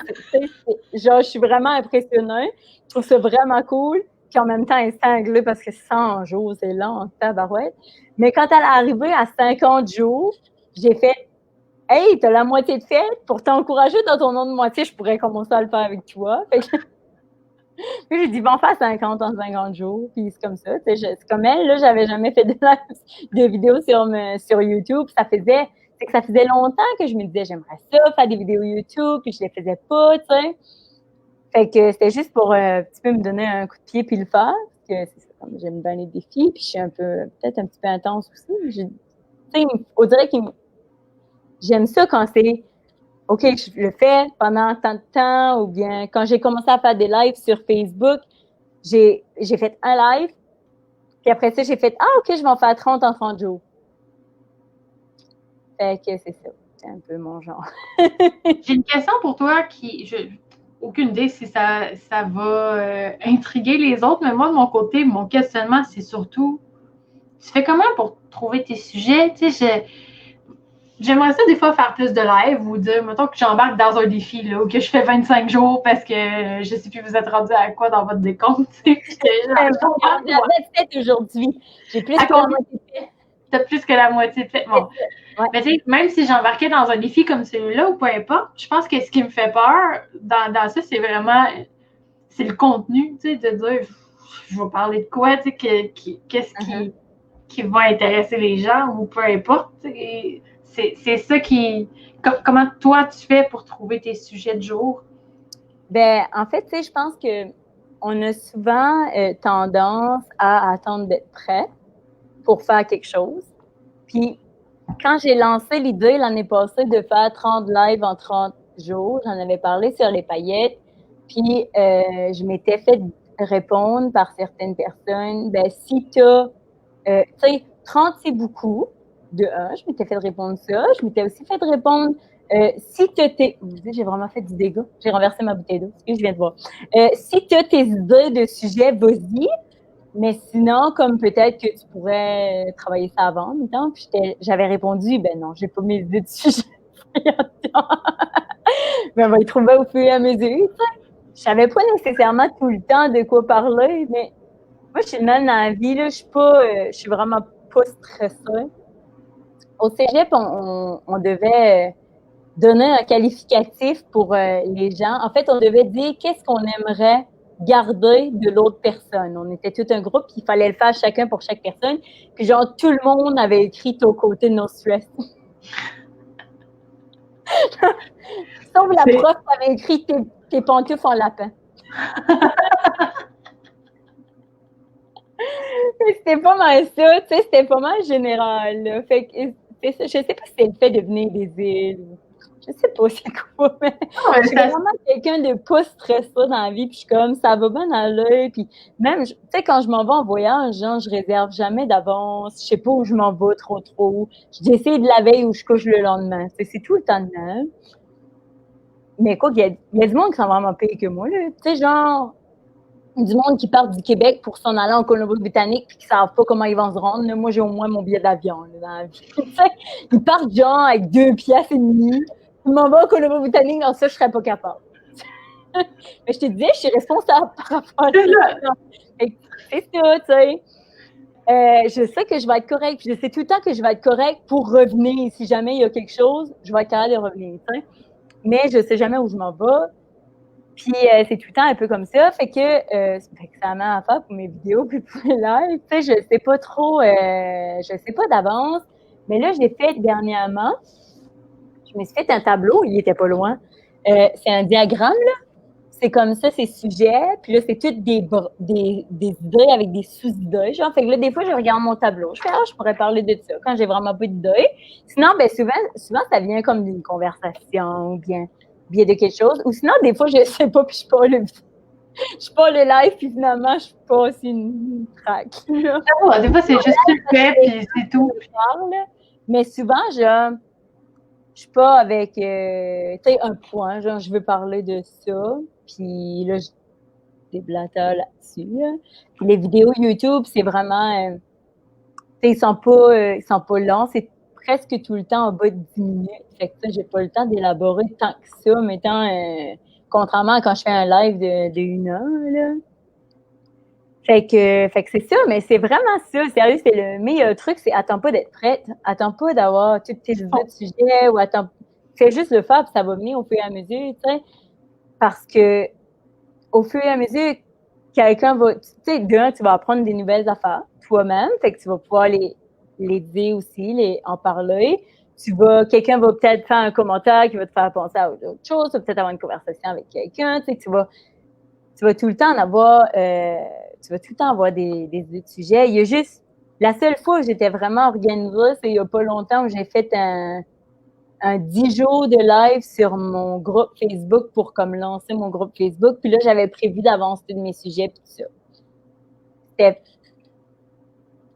S2: genre, je suis vraiment impressionnée. Je trouve ça vraiment cool. Puis en même temps, elle est cinglée parce que 100 jours, c'est long, tabarouette. Mais quand elle est arrivée à 50 jours, j'ai fait « Hey, t'as la moitié de fait. Pour t'encourager dans ton autre moitié, je pourrais commencer à le faire avec toi. » Fait que... Puis j'ai dit « Bon, faire 50 en 50 jours. » Puis c'est comme ça. C'est comme elle, là, j'avais jamais fait de vidéo sur YouTube. C'est que ça faisait longtemps que je me disais, j'aimerais ça, faire des vidéos YouTube, puis je les faisais pas, tu sais. Fait que c'était juste pour un petit peu me donner un coup de pied puis le faire, parce que c'est ça, comme j'aime bien les défis, puis je suis peut-être un petit peu intense aussi. Tu sais, on dirait que j'aime ça quand c'est, OK, je le fais pendant tant de temps, ou bien quand j'ai commencé à faire des lives sur Facebook, j'ai fait un live, puis après ça, j'ai fait, OK, je vais en faire 30 en 30 jours. Fait que c'est ça. C'est un peu mon genre.
S1: J'ai une question pour toi aucune idée si ça va intriguer les autres, mais moi, de mon côté, mon questionnement, c'est surtout, tu fais comment pour trouver tes sujets? Tu sais, j'aimerais ça des fois faire plus de live ou dire, mettons que j'embarque dans un défi, là, ou que je fais 25 jours parce que je sais plus vous êtes rendu à quoi dans votre décompte.
S2: J'avais aujourd'hui. J'ai plus que la moitié de fait.
S1: T'as plus que la moitié de fait. Bon. Ouais. Mais tu sais, même si j'embarquais dans un défi comme celui-là ou peu importe, je pense que ce qui me fait peur dans ça, c'est vraiment le contenu, tu sais, de dire je vais parler de quoi, tu sais, qu'est-ce qui va intéresser les gens ou peu importe. C'est ça qui. Comment toi tu fais pour trouver tes sujets de jour?
S2: Ben, en fait, tu sais, je pense que on a souvent tendance à attendre d'être prêt pour faire quelque chose. Puis, quand j'ai lancé l'idée l'année passée de faire 30 lives en 30 jours, j'en avais parlé sur les paillettes, puis je m'étais fait répondre par certaines personnes, ben si tu sais, 30 c'est beaucoup, de un, je m'étais fait répondre ça, je m'étais aussi fait répondre Si tu t'es... J'ai vraiment fait du dégât. J'ai renversé ma bouteille d'eau. Excuse, je viens de voir. Si tu as tes idées de sujet, vas-y. Mais sinon, comme peut-être que tu pourrais travailler ça avant, mettons, puis j'avais répondu, ben non, j'ai pas mes idées de sujet. Mais on va y trouver au fur et à mesure. Je savais pas nécessairement tout le temps de quoi parler, mais moi, je suis le même dans la vie, là. Je suis vraiment pas stressée. Au cégep, on devait donner un qualificatif pour les gens. En fait, on devait dire qu'est-ce qu'on aimerait garder de l'autre personne. On était tout un groupe, puis il fallait le faire chacun pour chaque personne. Puis genre, tout le monde avait écrit au côté de nos stress. Sauf la prof qui avait écrit tes pantoufles en lapin. C'était pas mal ça, tu sais, c'était pas mal général. Là. Fait que, je sais pas si c'est le fait de venir des îles. Je sais pas c'est quoi, mais je suis vraiment quelqu'un de pas stressé dans la vie, puis je suis comme, ça va bien aller, puis même, tu sais, quand je m'en vais en voyage, genre, je réserve jamais d'avance, je sais pas où je m'en vais trop, je décide la veille où je couche le lendemain, c'est tout le temps de même. Mais quoi, il y a du monde qui sont vraiment pire que moi, là, tu sais, genre, du monde qui part du Québec pour s'en aller en Colombie-Britannique puis qui savent pas comment ils vont se rendre. Là, moi, j'ai au moins mon billet d'avion là, dans la vie. Ils partent genre avec 2,5 piastres. Ils m'en vont en Colombie-Britannique, dans ça, je serais pas capable. Mais je te disais, je suis responsable par rapport à ça. C'est ça, tu sais. Je sais que je vais être correcte. Je sais tout le temps que je vais être correcte pour revenir. Si jamais il y a quelque chose, je vais être capable de revenir. Tu sais. Mais je sais jamais où je m'en vais. Puis c'est tout le temps un peu comme ça. Fait que ça m'a à faire pour mes vidéos puis pour les lives. Tu sais, je sais pas trop, je sais pas d'avance. Mais là, j'ai fait dernièrement, je me suis fait un tableau, il était pas loin. C'est un diagramme, là. C'est comme ça, c'est sujet. Puis là, c'est toutes des idées avec des sous-idées. Genre, fait que là, des fois, je regarde mon tableau. Je fais, je pourrais parler de ça quand j'ai vraiment pas d'idées. Sinon, ben souvent, ça vient comme d'une conversation ou bien de quelque chose. Ou sinon, des fois, je sais pas, puis je pars le live, puis finalement, je passe une track.
S1: Des fois, c'est juste tu le fais, puis c'est tout.
S2: Mais souvent, je suis pas avec, tu sais, un point, genre, je veux parler de ça, puis là, je déblatère là-dessus. Là. Puis les vidéos YouTube, c'est vraiment, tu sais, ils sont pas longs, c'est presque tout le temps en bas de 10 minutes. Fait que ça, j'ai pas le temps d'élaborer tant que ça, mettons, contrairement à quand je fais un live de 1 heure, là. Fait que c'est ça, mais c'est vraiment ça. Sérieux, c'est le meilleur truc, c'est attends pas d'être prête. Attends pas d'avoir toutes tes idées de sujet ou fais juste le faire puis ça va venir au fur et à mesure, tu sais. Parce que au fur et à mesure, quelqu'un va, tu sais, tu vas apprendre des nouvelles affaires toi-même, fait que tu vas pouvoir les dire aussi, en parler. Quelqu'un va peut-être faire un commentaire qui va te faire penser à autre chose, tu vas peut-être avoir une conversation avec quelqu'un, tu sais, tu vas tout le temps en avoir, des sujets. Il y a juste, la seule fois où j'étais vraiment organisée, c'est il y a pas longtemps où j'ai fait un 10 jours de live sur mon groupe Facebook pour comme lancer mon groupe Facebook. Puis là, j'avais prévu d'avance tous mes sujets puis tout ça.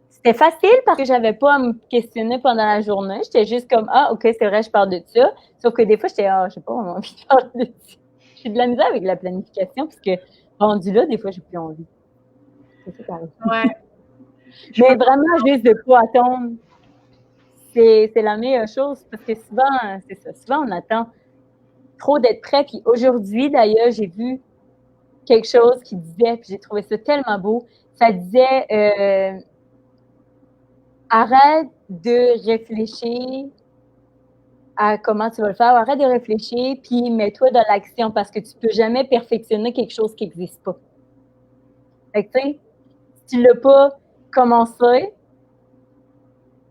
S2: C'était facile parce que j'avais pas à me questionner pendant la journée. J'étais juste comme, OK, c'est vrai, je parle de ça. Sauf que des fois, j'étais, j'ai pas vraiment envie de parler de ça. J'ai de la misère avec la planification parce que rendu là, des fois, j'ai plus envie. C'est ça qui arrive.
S1: Ouais.
S2: Mais vraiment, juste de pas attendre, c'est la meilleure chose parce que souvent, c'est ça. Souvent, on attend trop d'être prêt. Puis aujourd'hui, d'ailleurs, j'ai vu quelque chose qui disait, puis j'ai trouvé ça tellement beau. Ça disait, arrête de réfléchir à comment tu vas le faire. Arrête de réfléchir, puis mets-toi dans l'action parce que tu peux jamais perfectionner quelque chose qui n'existe pas. Fait que, tu sais, si tu l'as pas commencé,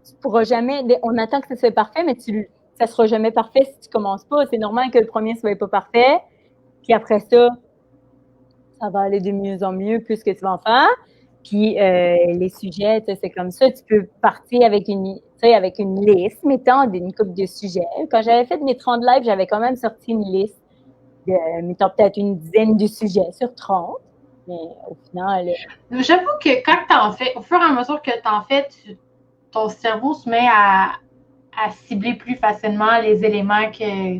S2: tu pourras jamais, on attend que ça soit parfait, mais ça sera jamais parfait si tu commences pas. C'est normal que le premier soit pas parfait, puis après ça va aller de mieux en mieux plus que tu vas en faire. Puis les sujets, c'est comme ça, tu peux partir avec une liste, mettons, d'une couple de sujets. Quand j'avais fait mes 30 lives, j'avais quand même sorti une liste de, mettons, peut-être une dizaine de sujets sur 30. Mais au final...
S1: J'avoue que quand t'en fais, au fur et à mesure que t'en fais, ton cerveau se met à à cibler plus facilement les éléments que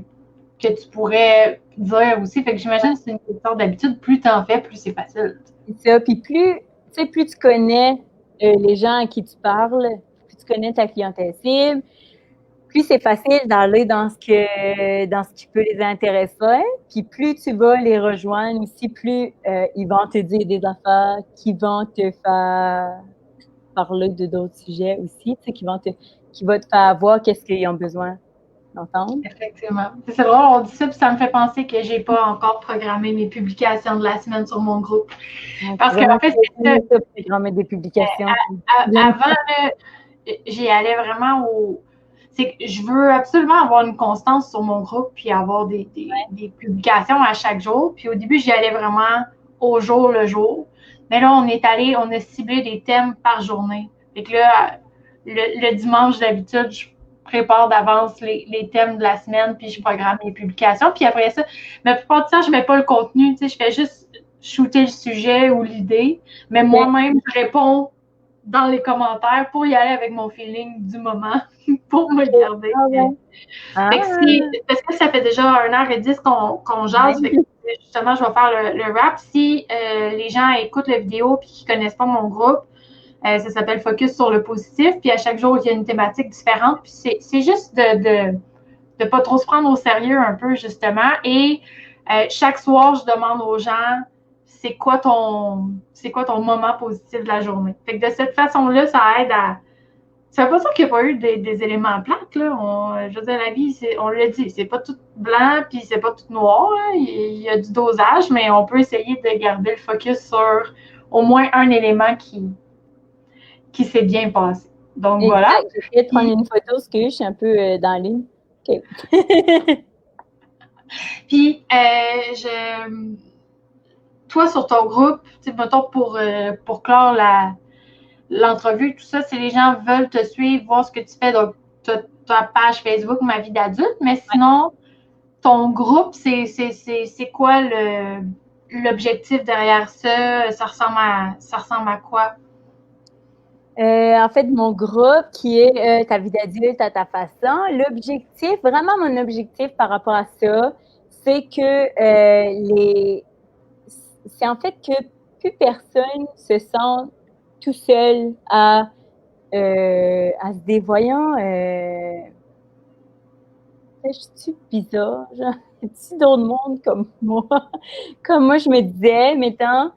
S1: tu pourrais dire aussi. Fait que j'imagine que c'est une question d'habitude. Plus tu en fais, plus c'est facile.
S2: C'est ça. Puis plus tu connais les gens à qui tu parles, plus tu connais ta clientèle cible, plus c'est facile d'aller dans ce qui peut les intéresser. Puis plus tu vas les rejoindre aussi, plus ils vont te dire des affaires qui vont te faire parler de d'autres sujets aussi, tu sais, qui vont te faire voir qu'est-ce qu'ils ont besoin d'entendre.
S1: Effectivement. C'est drôle, on dit ça, puis ça me fait penser que j'ai pas encore programmé mes publications de la semaine sur mon groupe. Parce qu'en fait, c'est ça.
S2: Programmer des publications.
S1: Avant, là, j'y allais vraiment au. C'est que je veux absolument avoir une constance sur mon groupe puis avoir des publications à chaque jour. Puis au début, j'y allais vraiment au jour le jour. Mais là, on a ciblé des thèmes par journée. Fait que là, le dimanche, d'habitude, je prépare d'avance les thèmes de la semaine, puis je programme les publications. Puis après ça, la plupart du temps, je ne mets pas le contenu, tu sais, je fais juste shooter le sujet ou l'idée, mais moi-même, je réponds dans les commentaires pour y aller avec mon feeling du moment, pour me garder. Parce que ça fait déjà 1h10 qu'on jase, fait que justement, je vais faire le wrap. Si les gens écoutent la vidéo et qu'ils ne connaissent pas mon groupe, ça s'appelle Focus sur le positif. Puis à chaque jour, il y a une thématique différente. Puis c'est juste de pas trop se prendre au sérieux un peu, justement. Et chaque soir, je demande aux gens, c'est quoi ton moment positif de la journée. Fait que de cette façon-là, ça aide à. Ça veut pas dire qu'il n'y a pas eu des éléments plates, là. Je veux dire, la vie, on l'a dit, c'est pas tout blanc puis c'est pas tout noir. Là. Il y a du dosage, mais on peut essayer de garder le focus sur au moins un élément qui s'est bien passé. Donc, voilà.
S2: Je vais prendre une photo parce que je suis un peu dans la ligne. OK.
S1: Puis, toi, sur ton groupe, mettons pour clore l'entrevue, tout ça, si les gens veulent te suivre, voir ce que tu fais, donc ta page Facebook Ma vie d'adulte, mais sinon, ton groupe, c'est quoi l'objectif derrière ça? Ça ressemble à quoi?
S2: En fait, mon groupe qui est ta vie d'adulte à ta façon, l'objectif, vraiment mon objectif par rapport à ça, c'est que c'est en fait que plus personne se sent tout seul à se dévoyant. Je suis bizarre, genre, y a-t-il d'autres monde comme moi? Comme moi, je me disais, mettons,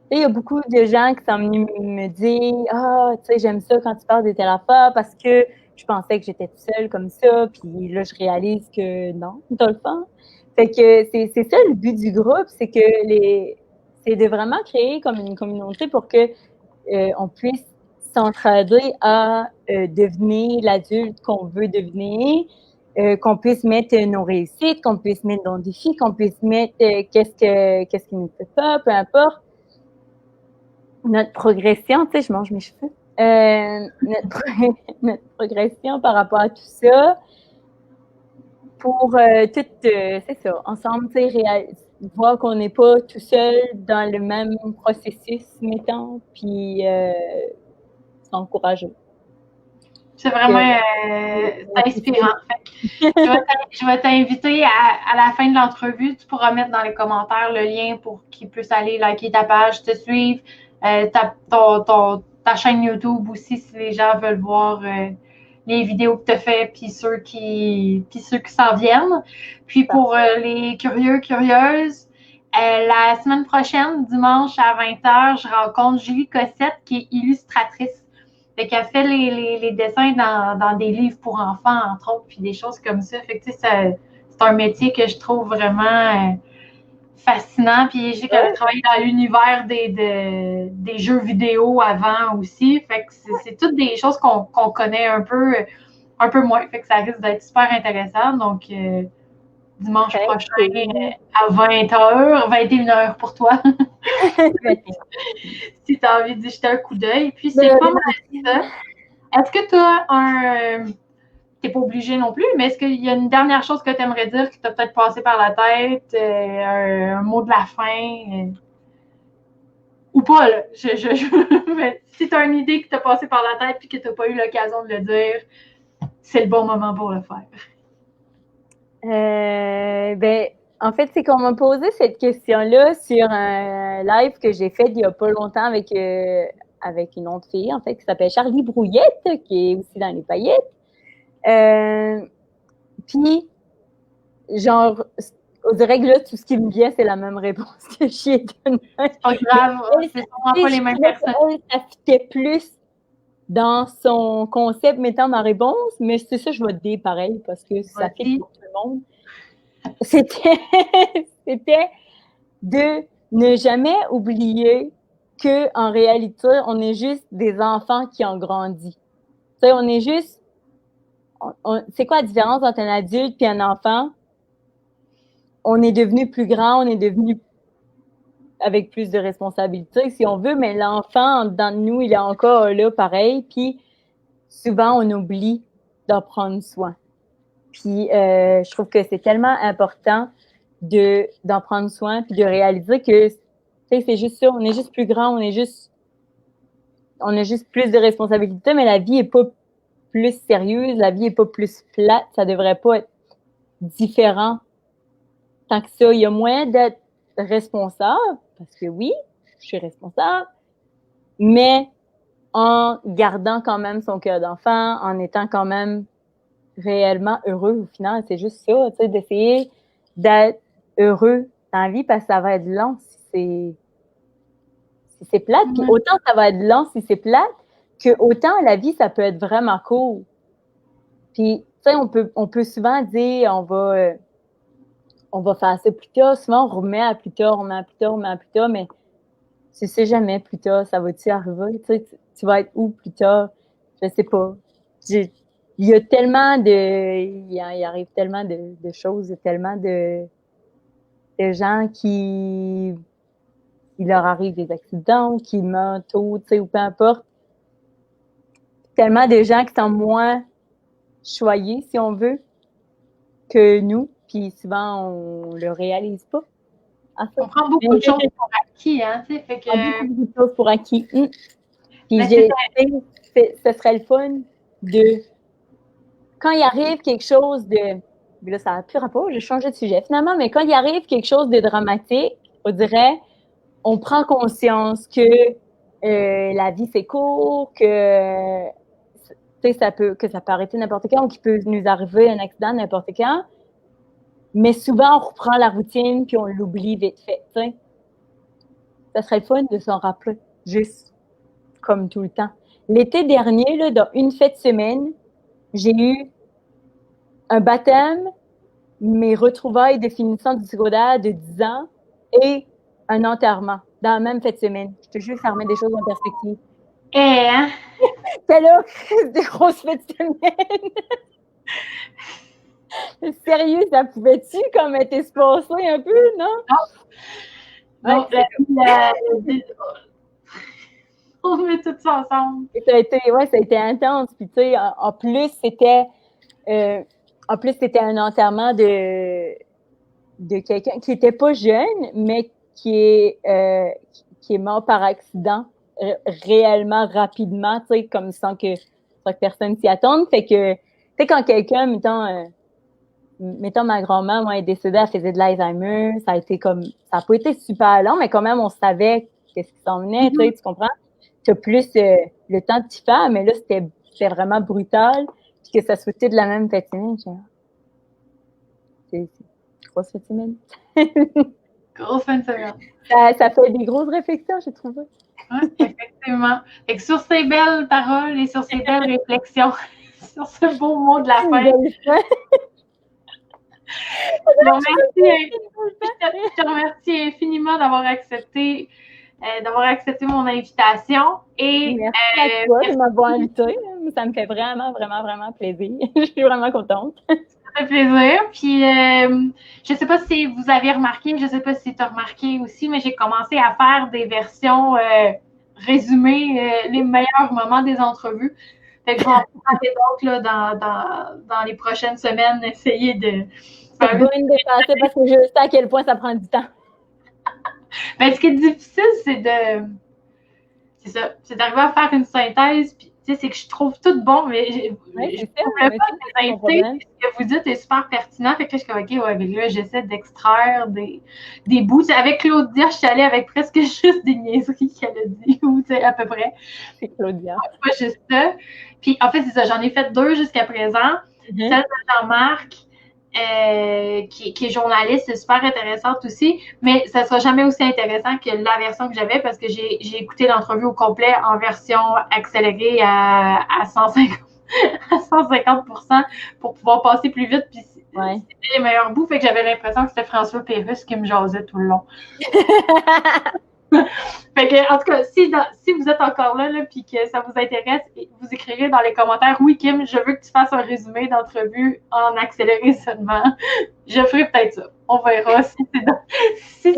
S2: il y a beaucoup de gens qui sont venus me dire « Ah, tu sais, j'aime ça quand tu parles de telle affaire parce que je pensais que j'étais toute seule comme ça, puis là, je réalise que non, dans le fond. » Fait que c'est ça le but du groupe, c'est de vraiment créer comme une communauté pour que on puisse s'entraider à devenir l'adulte qu'on veut devenir, qu'on puisse mettre nos réussites, qu'on puisse mettre nos défis, qu'on puisse mettre qu'est-ce qui nous fait peur, peu importe. Notre progression, tu sais, je mange mes cheveux. Notre progression par rapport à tout ça, pour c'est ça, ensemble, tu sais, voir qu'on n'est pas tout seul dans le même processus, mettons, puis s'encourager.
S1: C'est vraiment inspirant. Je vais t'inviter à la fin de l'entrevue. Tu pourras mettre dans les commentaires le lien pour qu'ils puissent aller liker ta page, te suivre, ta chaîne YouTube aussi si les gens veulent voir les vidéos que tu as faites puis ceux qui s'en viennent. Puis pour les curieux, curieuses, la semaine prochaine, dimanche à 20h, je rencontre Julie Cossette qui est illustratrice. Fait qu'elle fait les dessins dans des livres pour enfants, entre autres, puis des choses comme ça. Fait que, tu sais, c'est un métier que je trouve vraiment fascinant. Puis je sais qu'elle a travaillé dans l'univers des jeux vidéo avant aussi. Fait que c'est toutes des choses qu'on connaît un peu moins. Fait que ça risque d'être super intéressant. Donc, dimanche prochain à 20h, 21h pour toi. Si tu as envie d'y jeter un coup d'œil. Puis c'est pas mal ça. Est-ce que tu as t'es pas obligé non plus, mais est-ce qu'il y a une dernière chose que tu aimerais dire qui t'a peut-être passé par la tête, un mot de la fin? Ou pas, là. Mais si tu as une idée qui t'a passé par la tête et que tu n'as pas eu l'occasion de le dire, c'est le bon moment pour le faire?
S2: En fait, c'est qu'on m'a posé cette question-là sur un live que j'ai fait il n'y a pas longtemps avec une autre fille, en fait, qui s'appelle Charlie Brouillette, qui est aussi dans les paillettes. Puis, genre, on dirait que là, tout ce qui me vient, c'est la même réponse que j'ai donnée.
S1: C'est pas grave, c'est sûrement pas les mêmes personnes.
S2: Ça fitait plus dans son concept mettant ma réponse, mais c'est ça, je vais te dire pareil, parce que ça fit pour tout le monde. C'était de ne jamais oublier que en réalité, on est juste des enfants qui ont grandi. Tu sais, on est juste... c'est quoi la différence entre un adulte et un enfant? On est devenu plus grand, on est devenu avec plus de responsabilités, si on veut, mais l'enfant, dans nous, il est encore là, pareil, puis souvent, on oublie d'en prendre soin. Puis, je trouve que c'est tellement important d'en prendre soin, puis de réaliser que, tu sais, c'est juste ça, on est juste plus grand, on a juste plus de responsabilités, mais la vie est pas plus sérieuse, la vie est pas plus plate, ça devrait pas être différent tant que ça. Il y a moyen d'être responsable, parce que oui, je suis responsable, mais en gardant quand même son cœur d'enfant, en étant quand même réellement heureux au final. C'est juste ça, tu sais, d'essayer d'être heureux dans la vie, parce que ça va être long si c'est plate. Puis autant ça va être long si c'est plate, que autant la vie, ça peut être vraiment cool. Puis, tu sais, on peut souvent dire, on va faire ça plus tard. Souvent, on remet à plus tard, mais tu sais jamais plus tard, ça va-tu arriver? Tu sais, tu vas être où plus tard? Je sais pas. Il y a tellement il arrive tellement de choses, il y a tellement de gens qui il leur arrive des accidents, qui meurent tôt, tu sais, ou peu importe. Tellement de gens qui sont moins choyés, si on veut, que nous, puis souvent, on le réalise pas.
S1: On prend beaucoup de choses pour acquis, hein, tu sais, fait que...
S2: On prend beaucoup de choses pour acquis. Puis ce serait le fun de... Quand il arrive quelque chose de... Là, ça n'a plus rapport, j'ai changé de sujet finalement, mais quand il arrive quelque chose de dramatique, on dirait, on prend conscience que la vie, c'est court, que ça peut arrêter n'importe quand, ou qu'il peut nous arriver un accident n'importe quand. Mais souvent, on reprend la routine puis on l'oublie vite fait. T'sais. Ça serait le fun de s'en rappeler, juste comme tout le temps. L'été dernier, là, dans une fête semaine, j'ai eu un baptême, mes retrouvailles de finissant du secondaire de 10 ans et un enterrement dans la même fête semaine. Je te jure, ça remet des choses en perspective.
S1: Hein?
S2: C'est là, des grosses fêtes semaines. Sérieux, ça pouvait-tu comme être espacé un peu, non?
S1: Non. On met tout ça ensemble.
S2: Ça a été intense. Puis tu sais, en plus, c'était un enterrement de quelqu'un qui était pas jeune, mais qui est mort par accident réellement rapidement, tu sais, comme sans que personne s'y attende. Fait que, tu sais, quand quelqu'un, mettons ma grand-mère, moi, est décédée, elle faisait de l'Alzheimer, ça a pas été super long, mais quand même, on savait qu'est-ce qui s'en venait, tu sais, tu comprends? Tu as plus le temps de t'y faire, mais là, c'était vraiment brutal, puis que ça soit de la même fête semaine, c'est grosse fête semaine.
S1: Grosse fin de semaine.
S2: Ça fait des grosses réflexions, j'ai trouvé.
S1: Oui, effectivement. Et sur ces belles paroles et sur ces belles réflexions, sur ce beau mot de la fin, je te remercie infiniment d'avoir accepté mon invitation. Et,
S2: merci à toi de m'avoir invité. Ça me fait vraiment, vraiment, vraiment plaisir. Je suis vraiment contente.
S1: Ça fait plaisir. Puis, je ne sais pas si vous avez remarqué, je ne sais pas si tu as remarqué aussi, mais j'ai commencé à faire des versions résumées, les meilleurs moments des entrevues. Fait que je vais en parler d'autres là, dans les prochaines semaines, essayer de...
S2: C'est bon de passer parce que je sais à quel point ça prend du temps.
S1: Mais ce qui est difficile, c'est d'arriver à faire une synthèse. Puis Tu sais, c'est que je trouve tout bon, mais je ne trouvais pas que les invités, ce que vous dites est super pertinent. Fait que là, je suis comme, OK, ouais, mais là, j'essaie d'extraire des bouts. T'sais, avec Claudia, je suis allée avec presque juste des niaiseries qu'elle a dit, ou tu sais, à peu près.
S2: C'est Claudia.
S1: Pas juste ça. Puis, en fait, c'est ça, j'en ai fait 2 jusqu'à présent. Celle de Jean-Marc, qui est journaliste, c'est super intéressante aussi, mais ça ne sera jamais aussi intéressant que la version que j'avais parce que j'ai écouté l'entrevue au complet en version accélérée à 150, à 150% pour pouvoir passer plus vite. Puis c'était les meilleurs bouts, fait que j'avais l'impression que c'était François Pérusse qui me jasait tout le long. Fait que, en tout cas, si vous êtes encore là, puis que ça vous intéresse, vous écrirez dans les commentaires, oui, Kim, je veux que tu fasses un résumé d'entrevue en accéléré seulement. Je ferai peut-être ça. On verra si c'est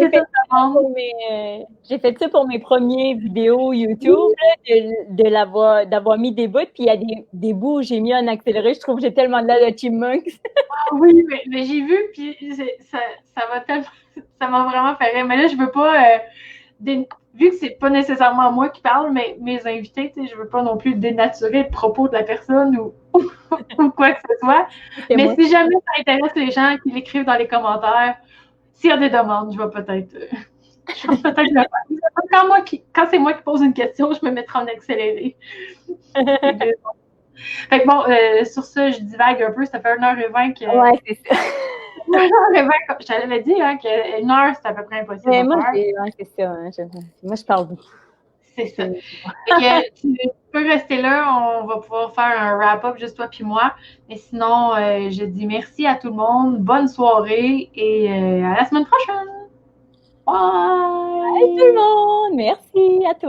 S2: j'ai fait ça pour mes premières vidéos YouTube, d'avoir mis des bouts, puis il y a des bouts où j'ai mis en accéléré. Je trouve que j'ai tellement de l'air de Chipmunks.
S1: Oui, mais j'ai vu, puis ça m'a vraiment fait rire. Mais là, je veux pas... vu que c'est pas nécessairement moi qui parle, mais mes invités, je veux pas non plus dénaturer le propos de la personne ou quoi que ce soit. Mais si jamais ça intéresse les gens qui l'écrivent dans les commentaires, s'il y a des demandes, je vais peut-être le faire. Quand c'est moi qui pose une question, je me mettrai en accéléré. Fait que bon, sur ça, je divague un peu. Ça fait 1h20 que...
S2: Ouais, c'est ça.
S1: 1h20, je t'avais dit qu'une heure, c'est à peu près impossible
S2: mais
S1: de
S2: moi,
S1: faire.
S2: c'est ça. Hein, moi, je parle beaucoup.
S1: C'est ça. Tu peux rester là. On va pouvoir faire un wrap-up, juste toi puis moi. Mais sinon, je dis merci à tout le monde. Bonne soirée et à la semaine prochaine. Bye!
S2: Bye tout le monde! Merci à toi!